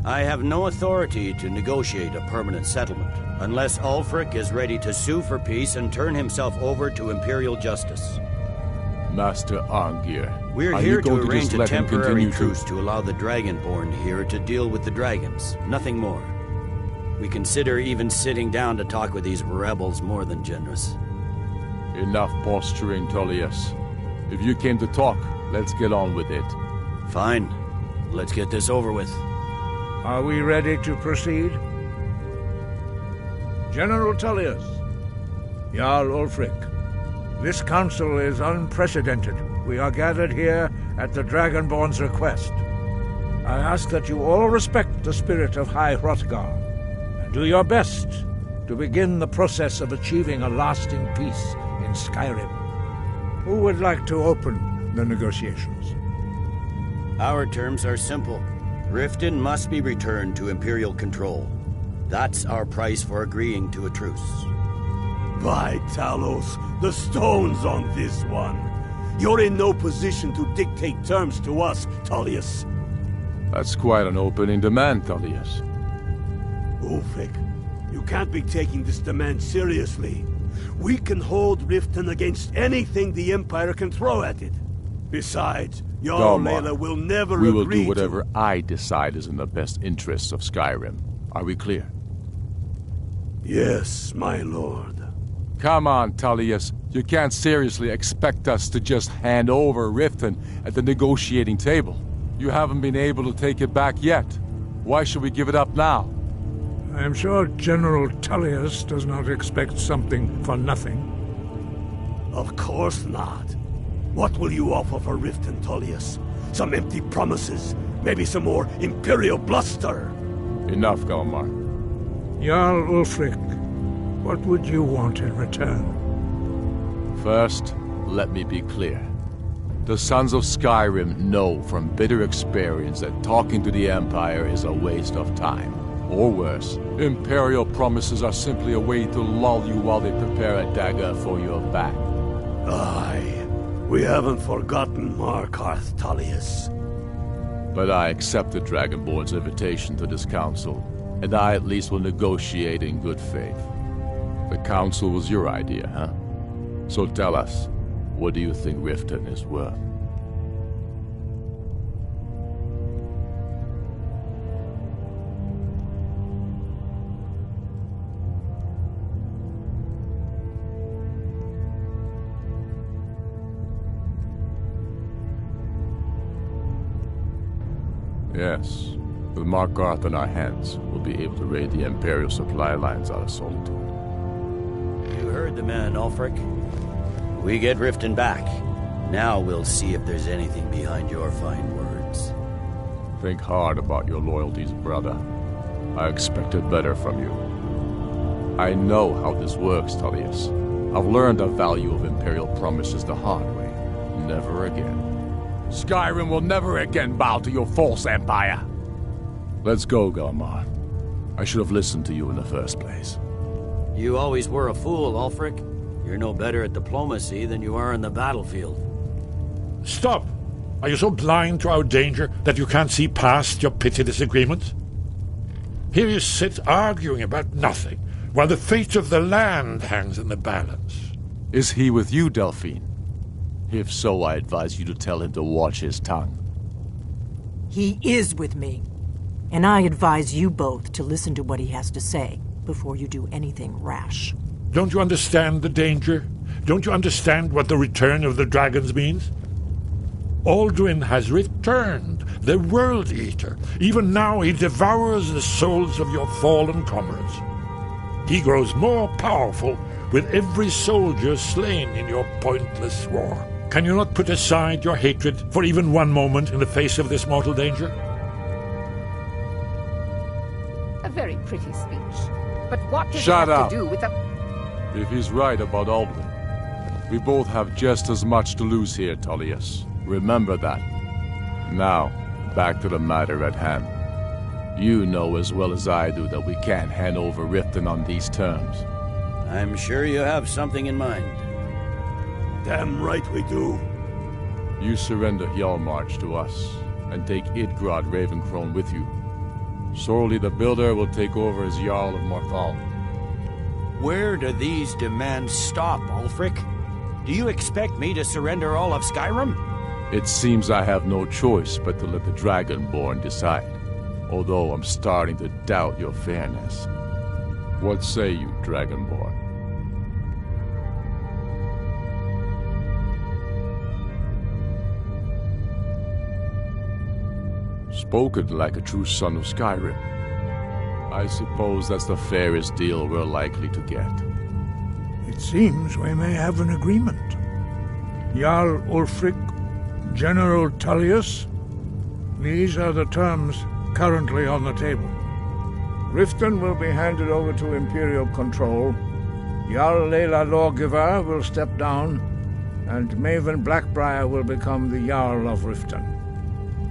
I have no authority to negotiate a permanent settlement, unless Ulfric is ready to sue for peace and turn himself over to Imperial justice. Master Arngir, We're here to arrange a temporary truce to allow the Dragonborn here to deal with the dragons, nothing more. We consider even sitting down to talk with these rebels more than generous. Enough posturing, Tullius. If you came to talk, let's get on with it. Fine. Let's get this over with. Are we ready to proceed? General Tullius, Jarl Ulfric, this council is unprecedented. We are gathered here at the Dragonborn's request. I ask that you all respect the spirit of High Hrothgar, and do your best to begin the process of achieving a lasting peace in Skyrim. Who would like to open the negotiations? Our terms are simple. Riften must be returned to Imperial control. That's our price for agreeing to a truce. By Talos, the stone's on this one. You're in no position to dictate terms to us, Tullius. That's quite an opening demand, Tullius. Ulfric, you can't be taking this demand seriously. We can hold Riften against anything the Empire can throw at it. Besides, Jarl Layla will never agree to... We will do whatever I decide is in the best interests of Skyrim. Are we clear? Yes, my lord. Come on, Tullius. You can't seriously expect us to just hand over Riften at the negotiating table. You haven't been able to take it back yet. Why should we give it up now? I am sure General Tullius does not expect something for nothing. Of course not. What will you offer for Riften, Tullius? Some empty promises? Maybe some more Imperial bluster? Enough, Galmar. Jarl Ulfric, what would you want in return? First, let me be clear. The Sons of Skyrim know from bitter experience that talking to the Empire is a waste of time. Or worse, Imperial promises are simply a way to lull you while they prepare a dagger for your back. Aye. We haven't forgotten Markarth, Tullius. But I accept the Dragonborn's invitation to this council, and I at least will negotiate in good faith. The council was your idea, huh? So tell us, what do you think Riften is worth? Yes. With Markarth in our hands, we'll be able to raid the Imperial supply lines out of Solitude. You heard the man, Ulfric. We get Riften back. Now we'll see if there's anything behind your fine words. Think hard about your loyalties, brother. I expected better from you. I know how this works, Tullius. I've learned the value of Imperial promises the hard way. Never again. Skyrim will never again bow to your false empire. Let's go, Galmar. I should have listened to you in the first place. You always were a fool, Ulfric. You're no better at diplomacy than you are in the battlefield. Stop! Are you so blind to our danger that you can't see past your petty disagreements? Here you sit arguing about nothing, while the fate of the land hangs in the balance. Is he with you, Delphine? If so, I advise you to tell him to watch his tongue. He is with me. And I advise you both to listen to what he has to say before you do anything rash. Don't you understand the danger? Don't you understand what the return of the dragons means? Alduin has returned, the World Eater. Even now he devours the souls of your fallen comrades. He grows more powerful with every soldier slain in your pointless war. Can you not put aside your hatred for even one moment in the face of this mortal danger? A very pretty speech. But what does Shut it have up. to do with the... If he's right about Alduin, we both have just as much to lose here, Tullius. Remember that. Now, back to the matter at hand. You know as well as I do that we can't hand over Riften on these terms. I'm sure you have something in mind. Damn right we do. You surrender Hjalmarch to us, and take Idgrod Ravencrone with you. Sorli the Builder will take over as Jarl of Morthal. Where do these demands stop, Ulfric? Do you expect me to surrender all of Skyrim? It seems I have no choice but to let the Dragonborn decide, although I'm starting to doubt your fairness. What say you, Dragonborn? Spoken like a true son of Skyrim. I suppose that's the fairest deal we're likely to get. It seems we may have an agreement. Jarl Ulfric, General Tullius, these are the terms currently on the table. Riften will be handed over to Imperial control, Jarl Layla Lawgiver will step down, and Maven Blackbriar will become the Jarl of Riften.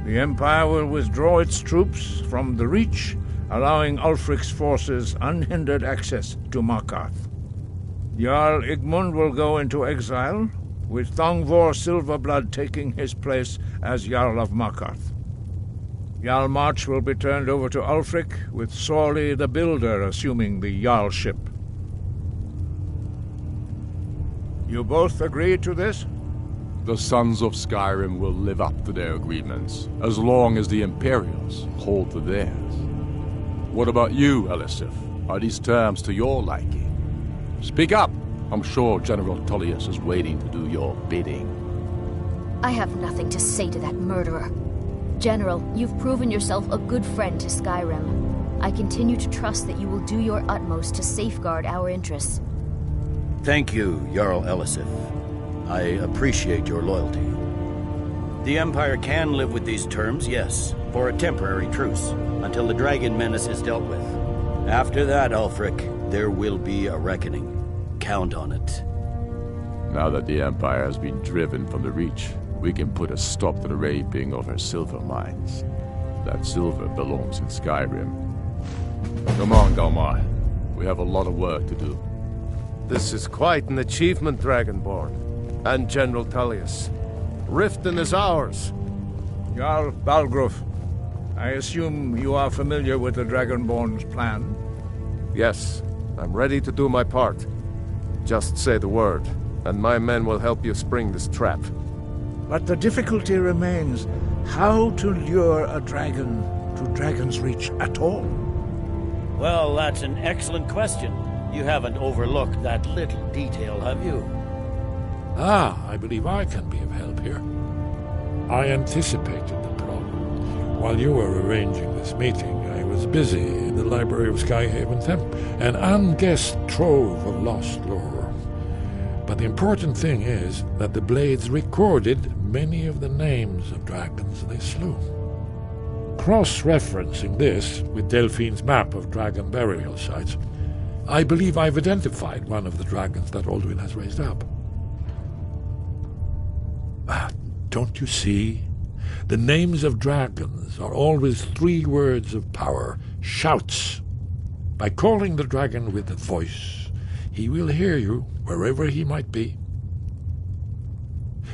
The Empire will withdraw its troops from the Reach, allowing Ulfric's forces unhindered access to Markarth. Jarl Igmund will go into exile, with Thongvor Silverblood taking his place as Jarl of Markarth. Hjalmarch will be turned over to Ulfric, with Sorli the Builder assuming the Jarlship. You both agree to this? The Sons of Skyrim will live up to their agreements, as long as the Imperials hold to theirs. What about you, Elisif? Are these terms to your liking? Speak up! I'm sure General Tullius is waiting to do your bidding. I have nothing to say to that murderer. General, you've proven yourself a good friend to Skyrim. I continue to trust that you will do your utmost to safeguard our interests. Thank you, Jarl Elisif. I appreciate your loyalty. The Empire can live with these terms, yes, for a temporary truce, until the dragon menace is dealt with. After that, Ulfric, there will be a reckoning. Count on it. Now that the Empire has been driven from the Reach, we can put a stop to the raping of her silver mines. That silver belongs in Skyrim. Come on, Galmar. We have a lot of work to do. This is quite an achievement, Dragonborn. And General Tullius. Riften is ours. Jarl Balgruf, I assume you are familiar with the Dragonborn's plan? Yes, I'm ready to do my part. Just say the word, and my men will help you spring this trap. But the difficulty remains how to lure a dragon to Dragon's Reach at all. Well, that's an excellent question. You haven't overlooked that little detail, have you? I believe I can be of help here. I anticipated the problem. While you were arranging this meeting, I was busy in the library of Skyhaven Temp, an unguessed trove of lost lore. But the important thing is that the Blades recorded many of the names of dragons they slew. Cross-referencing this with Delphine's map of dragon burial sites, I believe I've identified one of the dragons that Alduin has raised up. Don't you see? The names of dragons are always 3 words of power, shouts, By calling the dragon with the voice, he will hear you wherever he might be.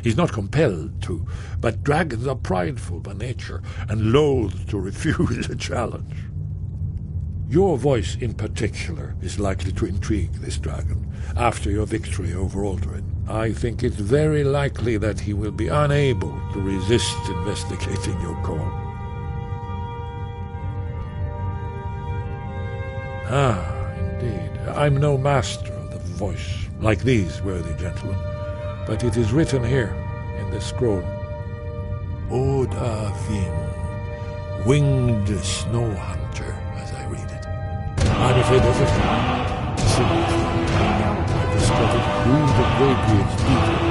He's not compelled to, but dragons are prideful by nature and loath to refuse a challenge. Your voice in particular is likely to intrigue this dragon after your victory over Alduin. I think it's very likely that he will be unable to resist investigating your call. Ah, indeed. I'm no master of the voice, like these worthy gentlemen, but it is written here in this scroll. Oda Ving, winged snow hunter, as I read it. I'm afraid that's it. I've discovered who the Greybeard's people.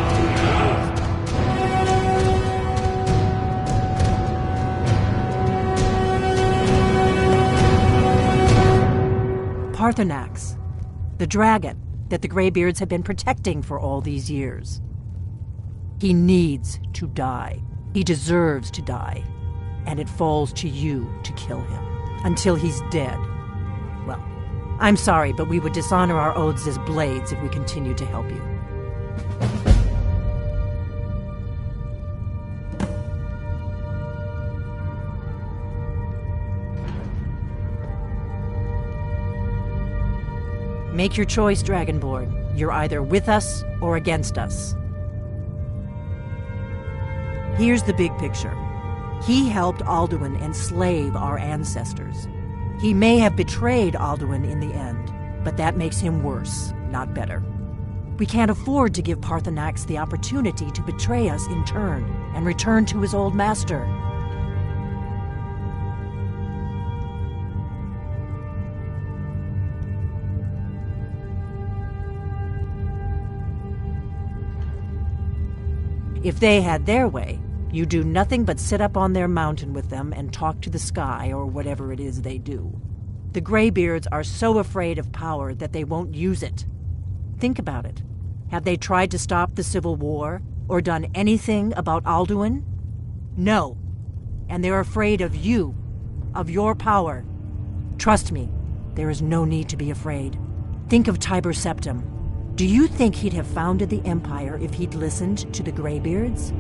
Parthenax, the dragon that the Greybeards have been protecting for all these years. He needs to die. He deserves to die. And it falls to you to kill him until he's dead. Well, I'm sorry, but we would dishonor our oaths as blades if we continue to help you. Make your choice, Dragonborn. You're either with us or against us. Here's the big picture. He helped Alduin enslave our ancestors. He may have betrayed Alduin in the end, but that makes him worse, not better. We can't afford to give Parthenax the opportunity to betray us in turn and return to his old master. If they had their way, you do nothing but sit up on their mountain with them and talk to the sky or whatever it is they do. The Greybeards are so afraid of power that they won't use it. Think about it. Have they tried to stop the Civil War or done anything about Alduin? No. And they're afraid of you, of your power. Trust me, there is no need to be afraid. Think of Tiber Septim. Do you think he'd have founded the Empire if he'd listened to the Greybeards?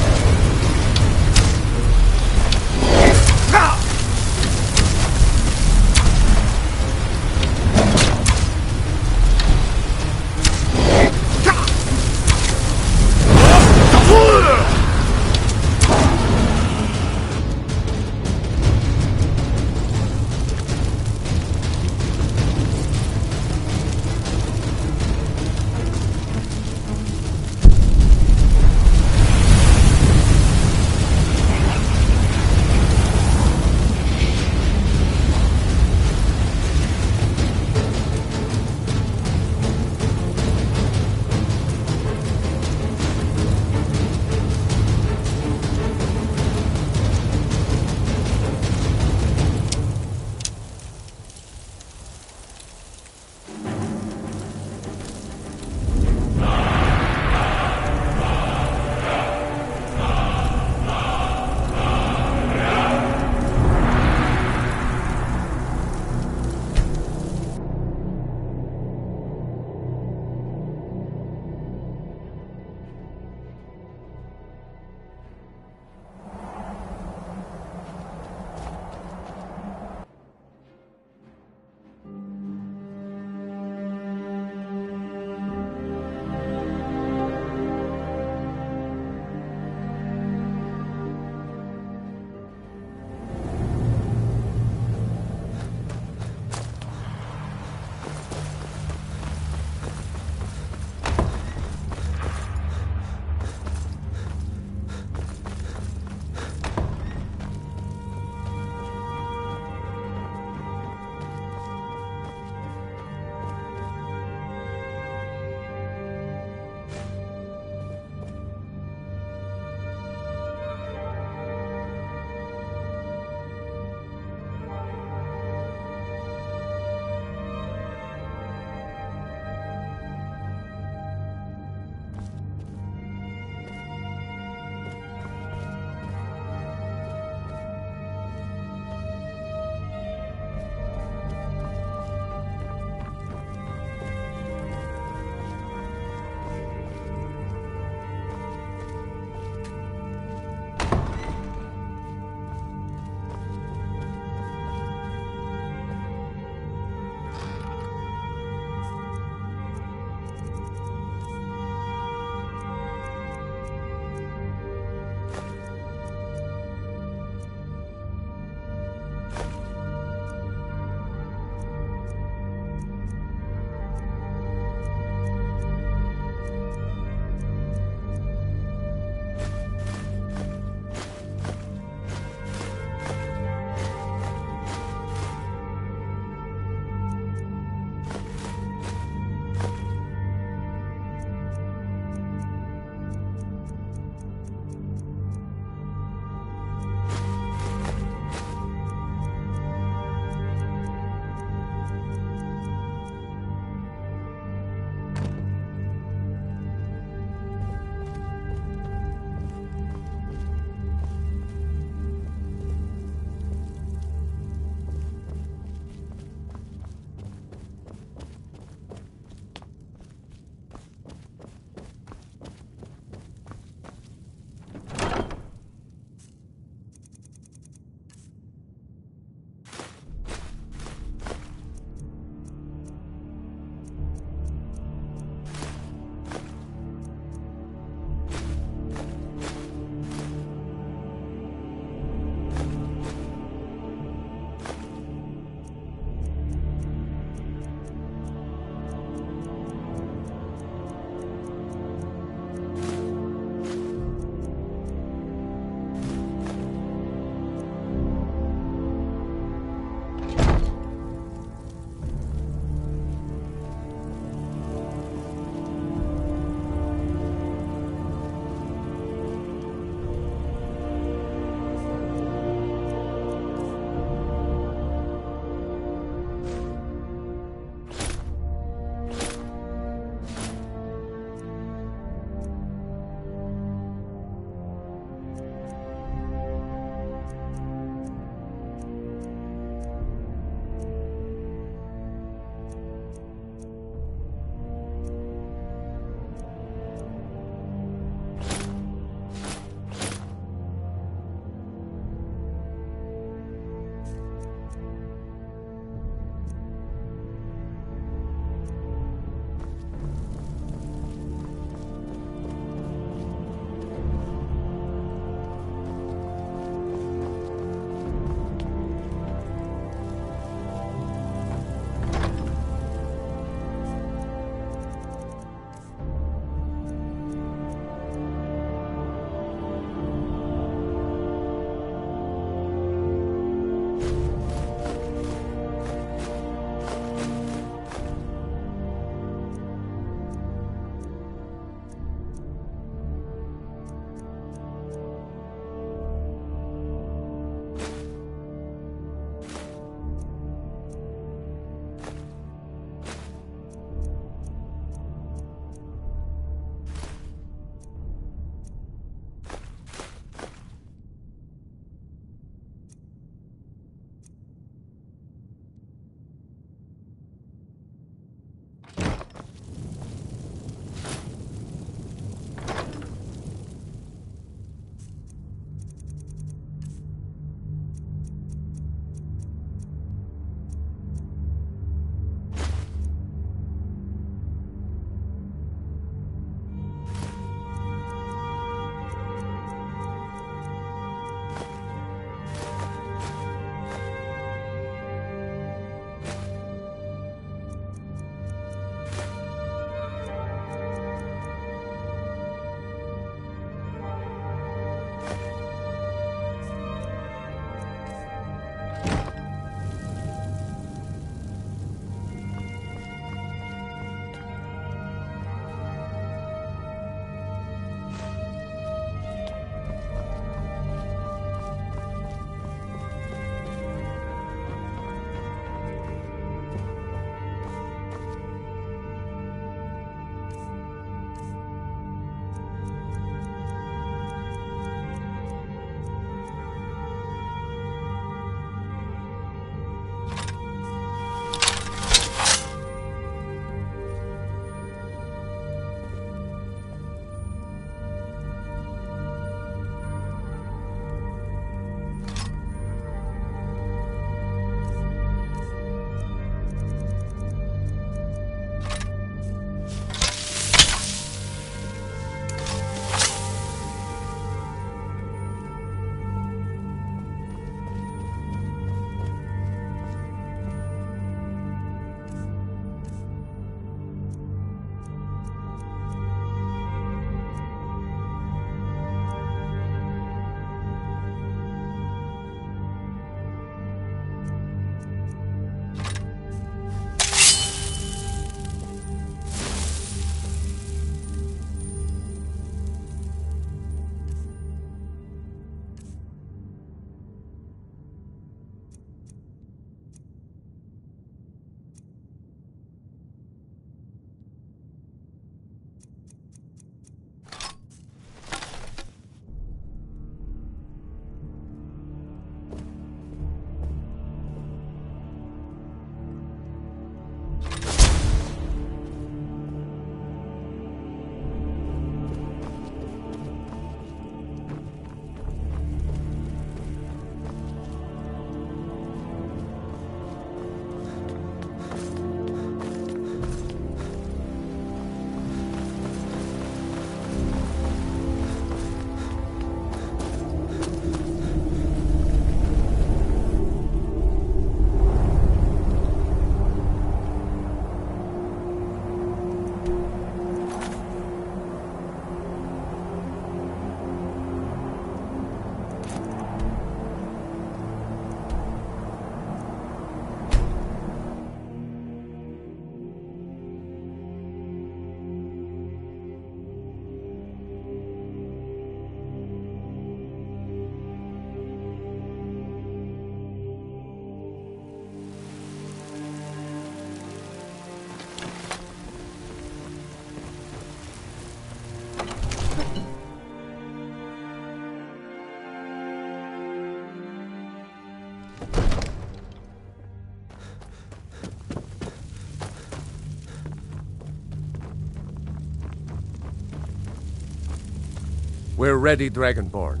We're ready, Dragonborn.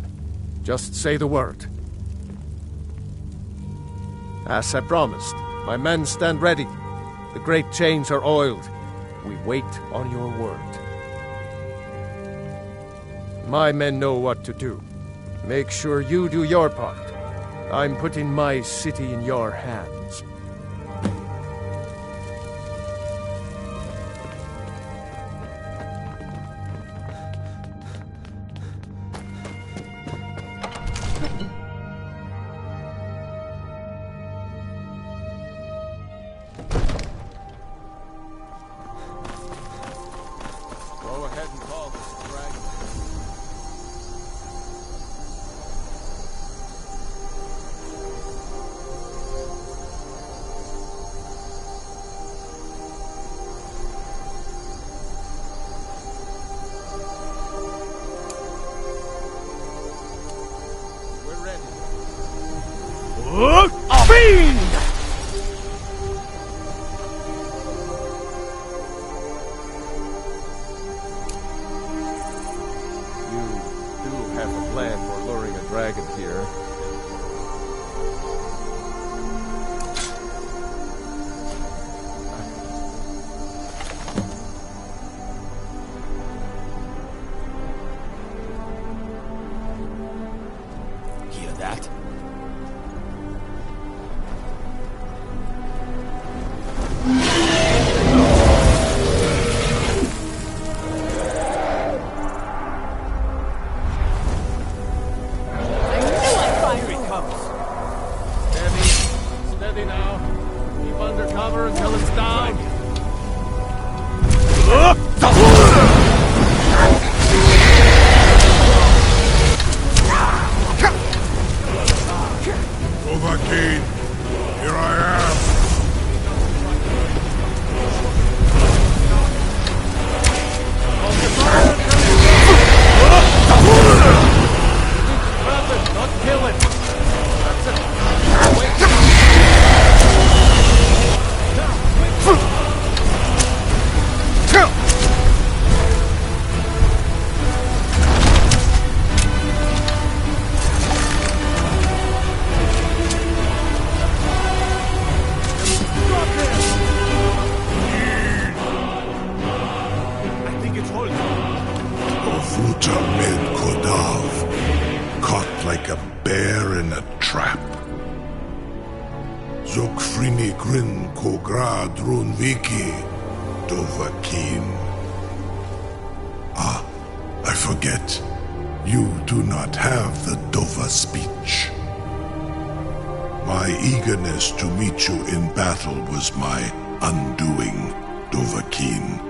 Just say the word. As I promised, my men stand ready. The great chains are oiled. We wait on your word. My men know what to do. Make sure you do your part. I'm putting my city in your hands. Go ahead and call this dragon. We're ready. Fiend! You do have a plan for luring a dragon here. Hear that? Steady now. Keep under cover until it's down. Dovahkiin, here I am. Grab it, not kill it. That's it. Wait. I think it's holding. Ovuta med Kodav, caught like a bear in a trap. Zokfrini grin kogra drunviki, Dovahkiin. Ah, I forget. You do not have the Dova speech. My eagerness to meet you in battle was my undoing, Dovahkiin.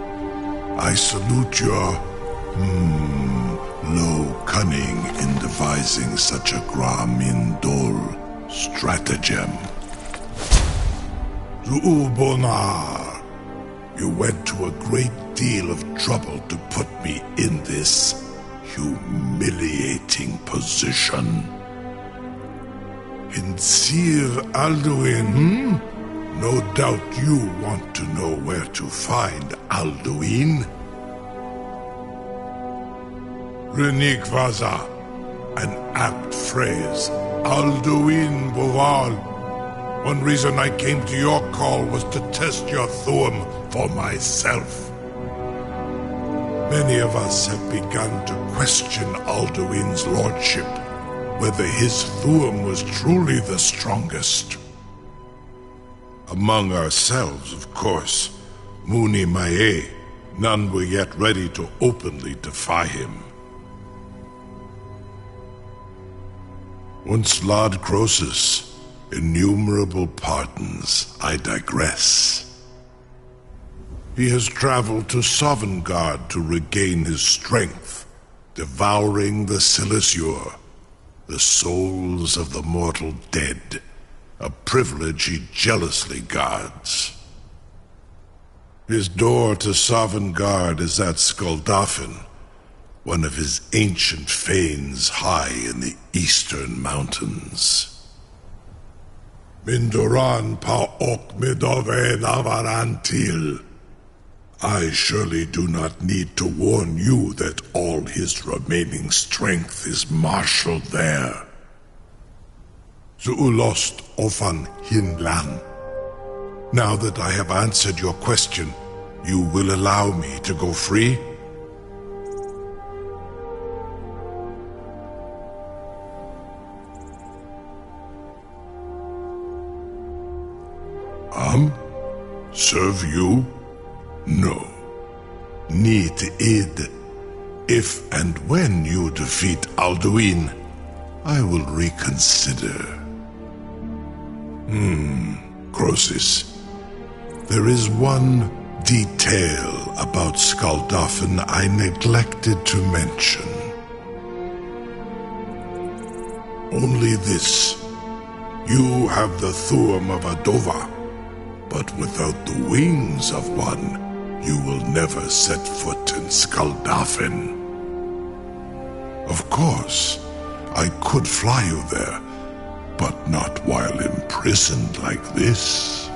I salute your, low cunning in devising such a Gramindol stratagem. Zuubonar, you went to a great deal of trouble to put me in this humiliating position. Hinsir Alduin, No doubt you want to know where to find Alduin. Renik Vaza, an apt phrase. Alduin Boval. One reason I came to your call was to test your Thuum for myself. Many of us have begun to question Alduin's lordship, whether his Thuum was truly the strongest. Among ourselves, of course, Muni Mae, none were yet ready to openly defy him. Once Lord Croesus, innumerable pardons, I digress. He has traveled to Sovngarde to regain his strength, devouring the Silesur, the souls of the mortal dead, a privilege he jealously guards. His door to Sovngarde is at Skuldafn, one of his ancient fanes high in the eastern mountains. Mindoran pa ok midove navarantil. I surely do not need to warn you that all his remaining strength is marshaled there. Zuulost ofan hinlan. Now that I have answered your question, you will allow me to go free? Serve you? No. Need id. If and when you defeat Alduin, I will reconsider. Croesus. There is one detail about Skaldafn I neglected to mention. Only this. You have the Thuum of Adova, but without the wings of one, you will never set foot in Skaldafn. Of course, I could fly you there, but not while imprisoned like this.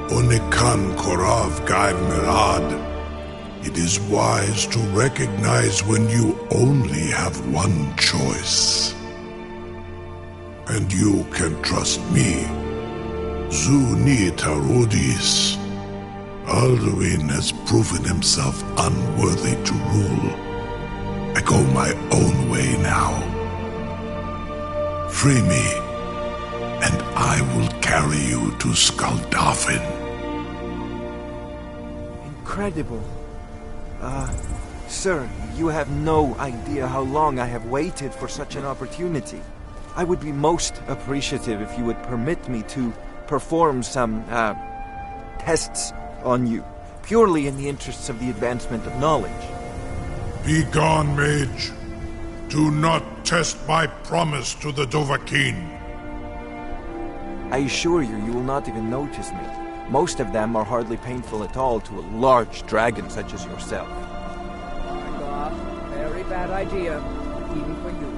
Onikan Korav Gair Mirad. It is wise to recognize when you only have one choice. And you can trust me. Zuni Tarudis. Alduin has proven himself unworthy to rule. I go my own way now. Free me, and I will carry you to Skaldafn. Incredible. Sir, you have no idea how long I have waited for such an opportunity. I would be most appreciative if you would permit me to perform some, tests on you, purely in the interests of the advancement of knowledge. Be gone, mage. Do not test my promise to the Dovahkiin. I assure you, you will not even notice me. Most of them are hardly painful at all to a large dragon such as yourself. My gosh, very bad idea, even for you.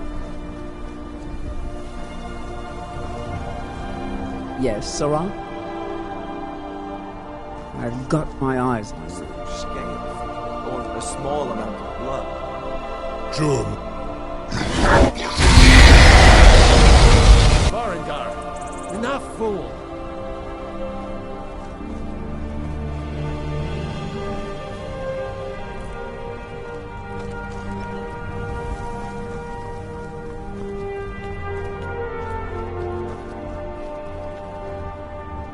Yes, Sarah? I've got my eyes on you. Scale, or a small amount of blood. Jum. Varangar, enough, fool!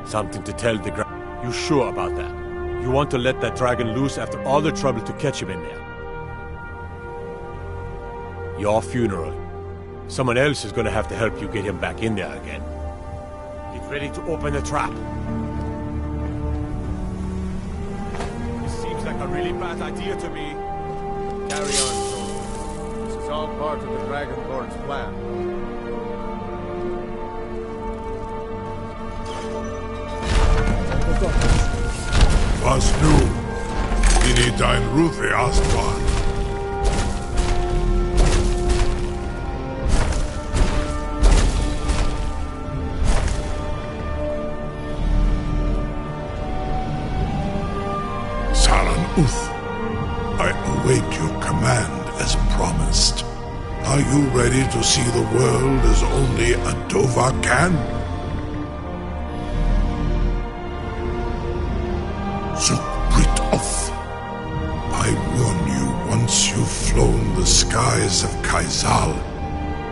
Something to tell the dragon. You sure about that? You want to let that dragon loose after all the trouble to catch him in there? Your funeral. Someone else is gonna have to help you get him back in there again. Get ready to open the trap. This seems like a really bad idea to me. Carry on, soldier. This is all part of the Dragonborn's plan. Was nu? Ini dein Rufe Astwan. Saran Uth, I await your command as promised. Are you ready to see the world as only a Dova can? I warn you, once you've flown the skies of Kaizal,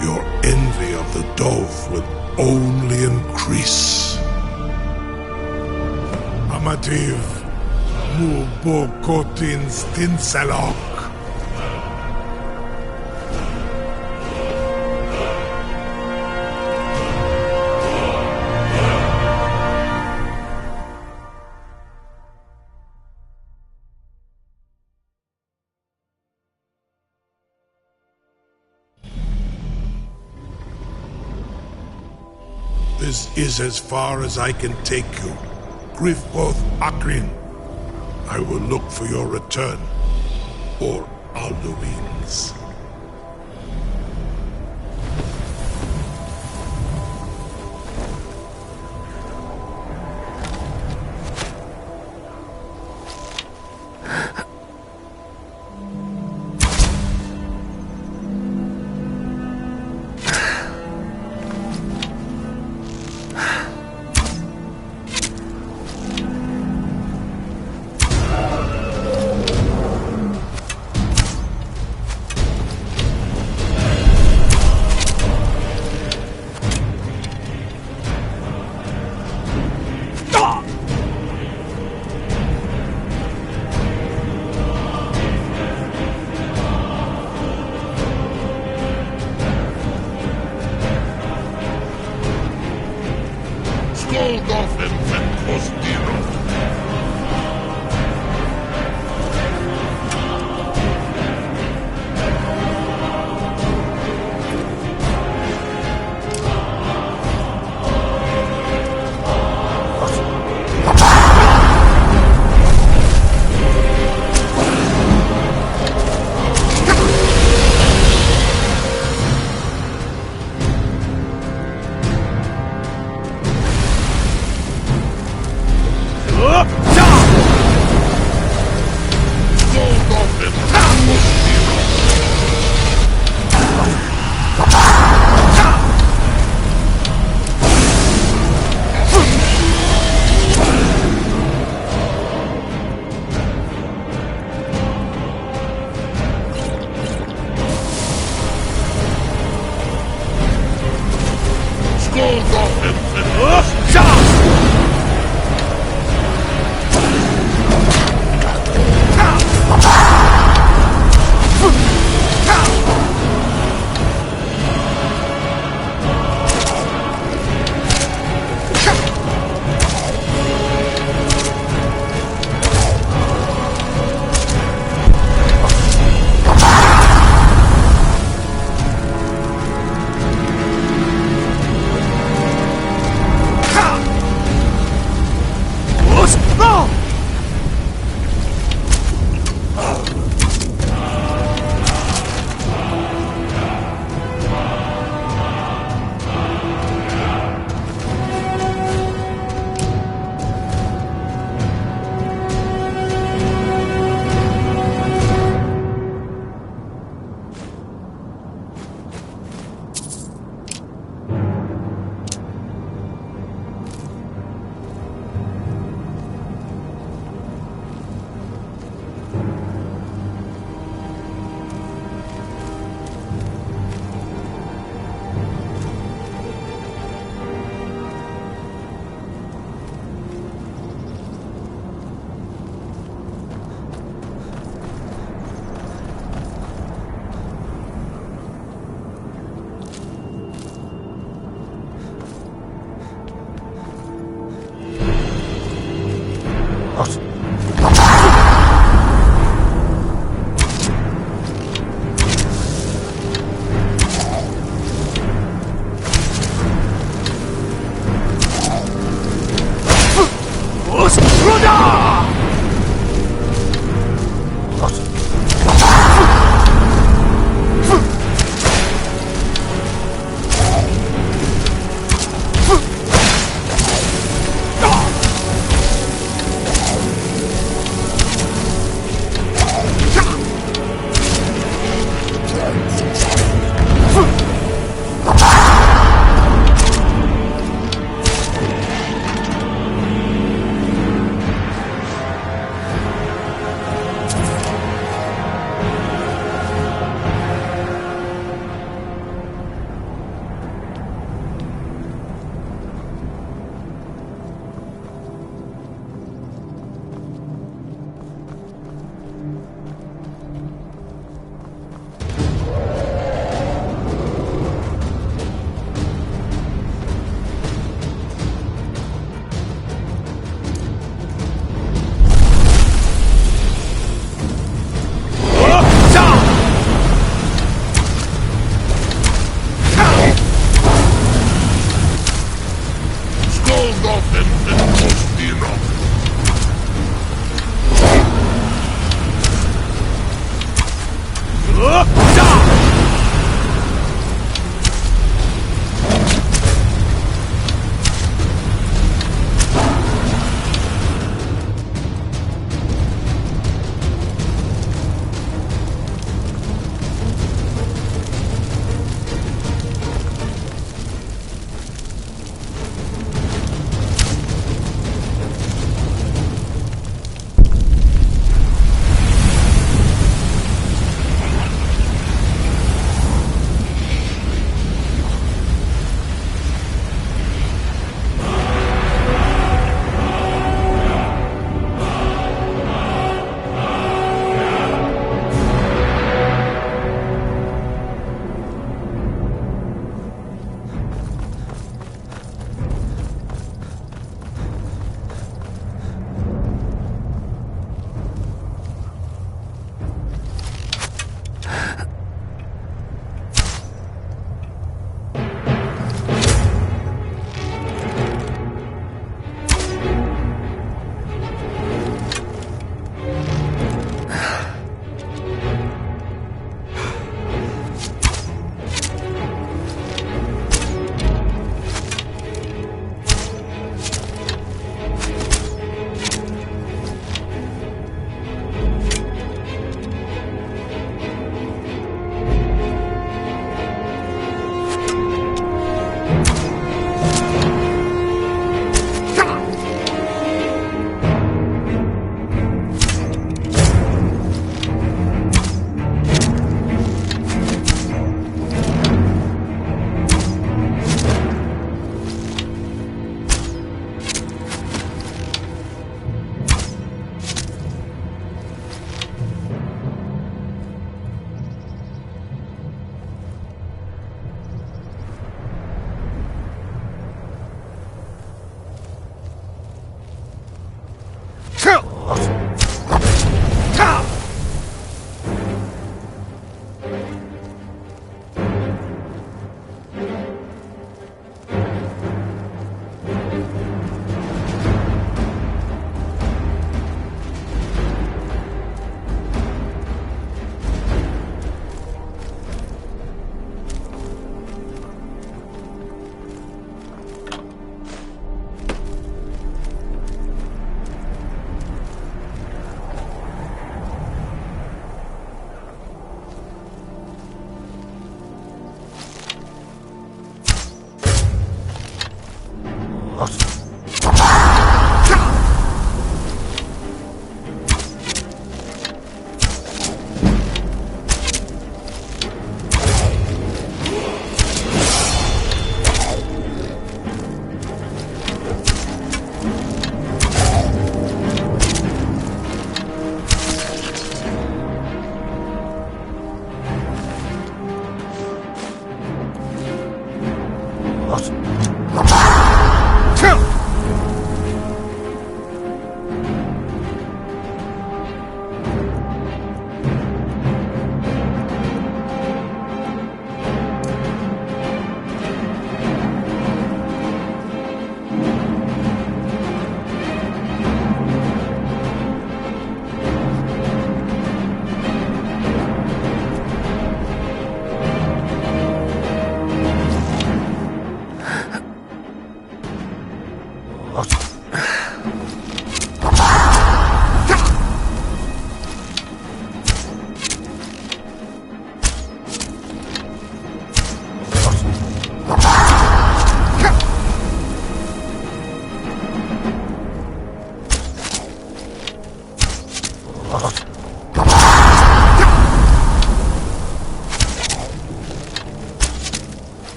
your envy of the Dove will only increase. Amativ, Mubokotin Stinselok. This is as far as I can take you. Griffboth Akrin. I will look for your return. Or Alduin's.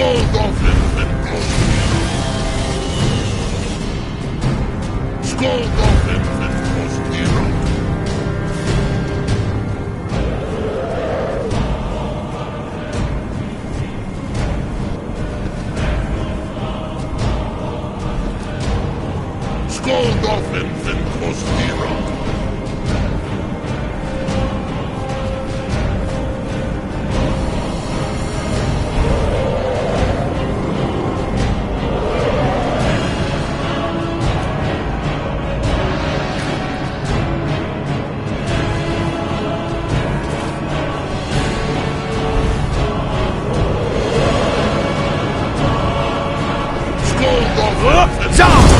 Skål Dolphin and Costira! Skål Dolphin and Costira! Skål Dolphin and Costira! Down!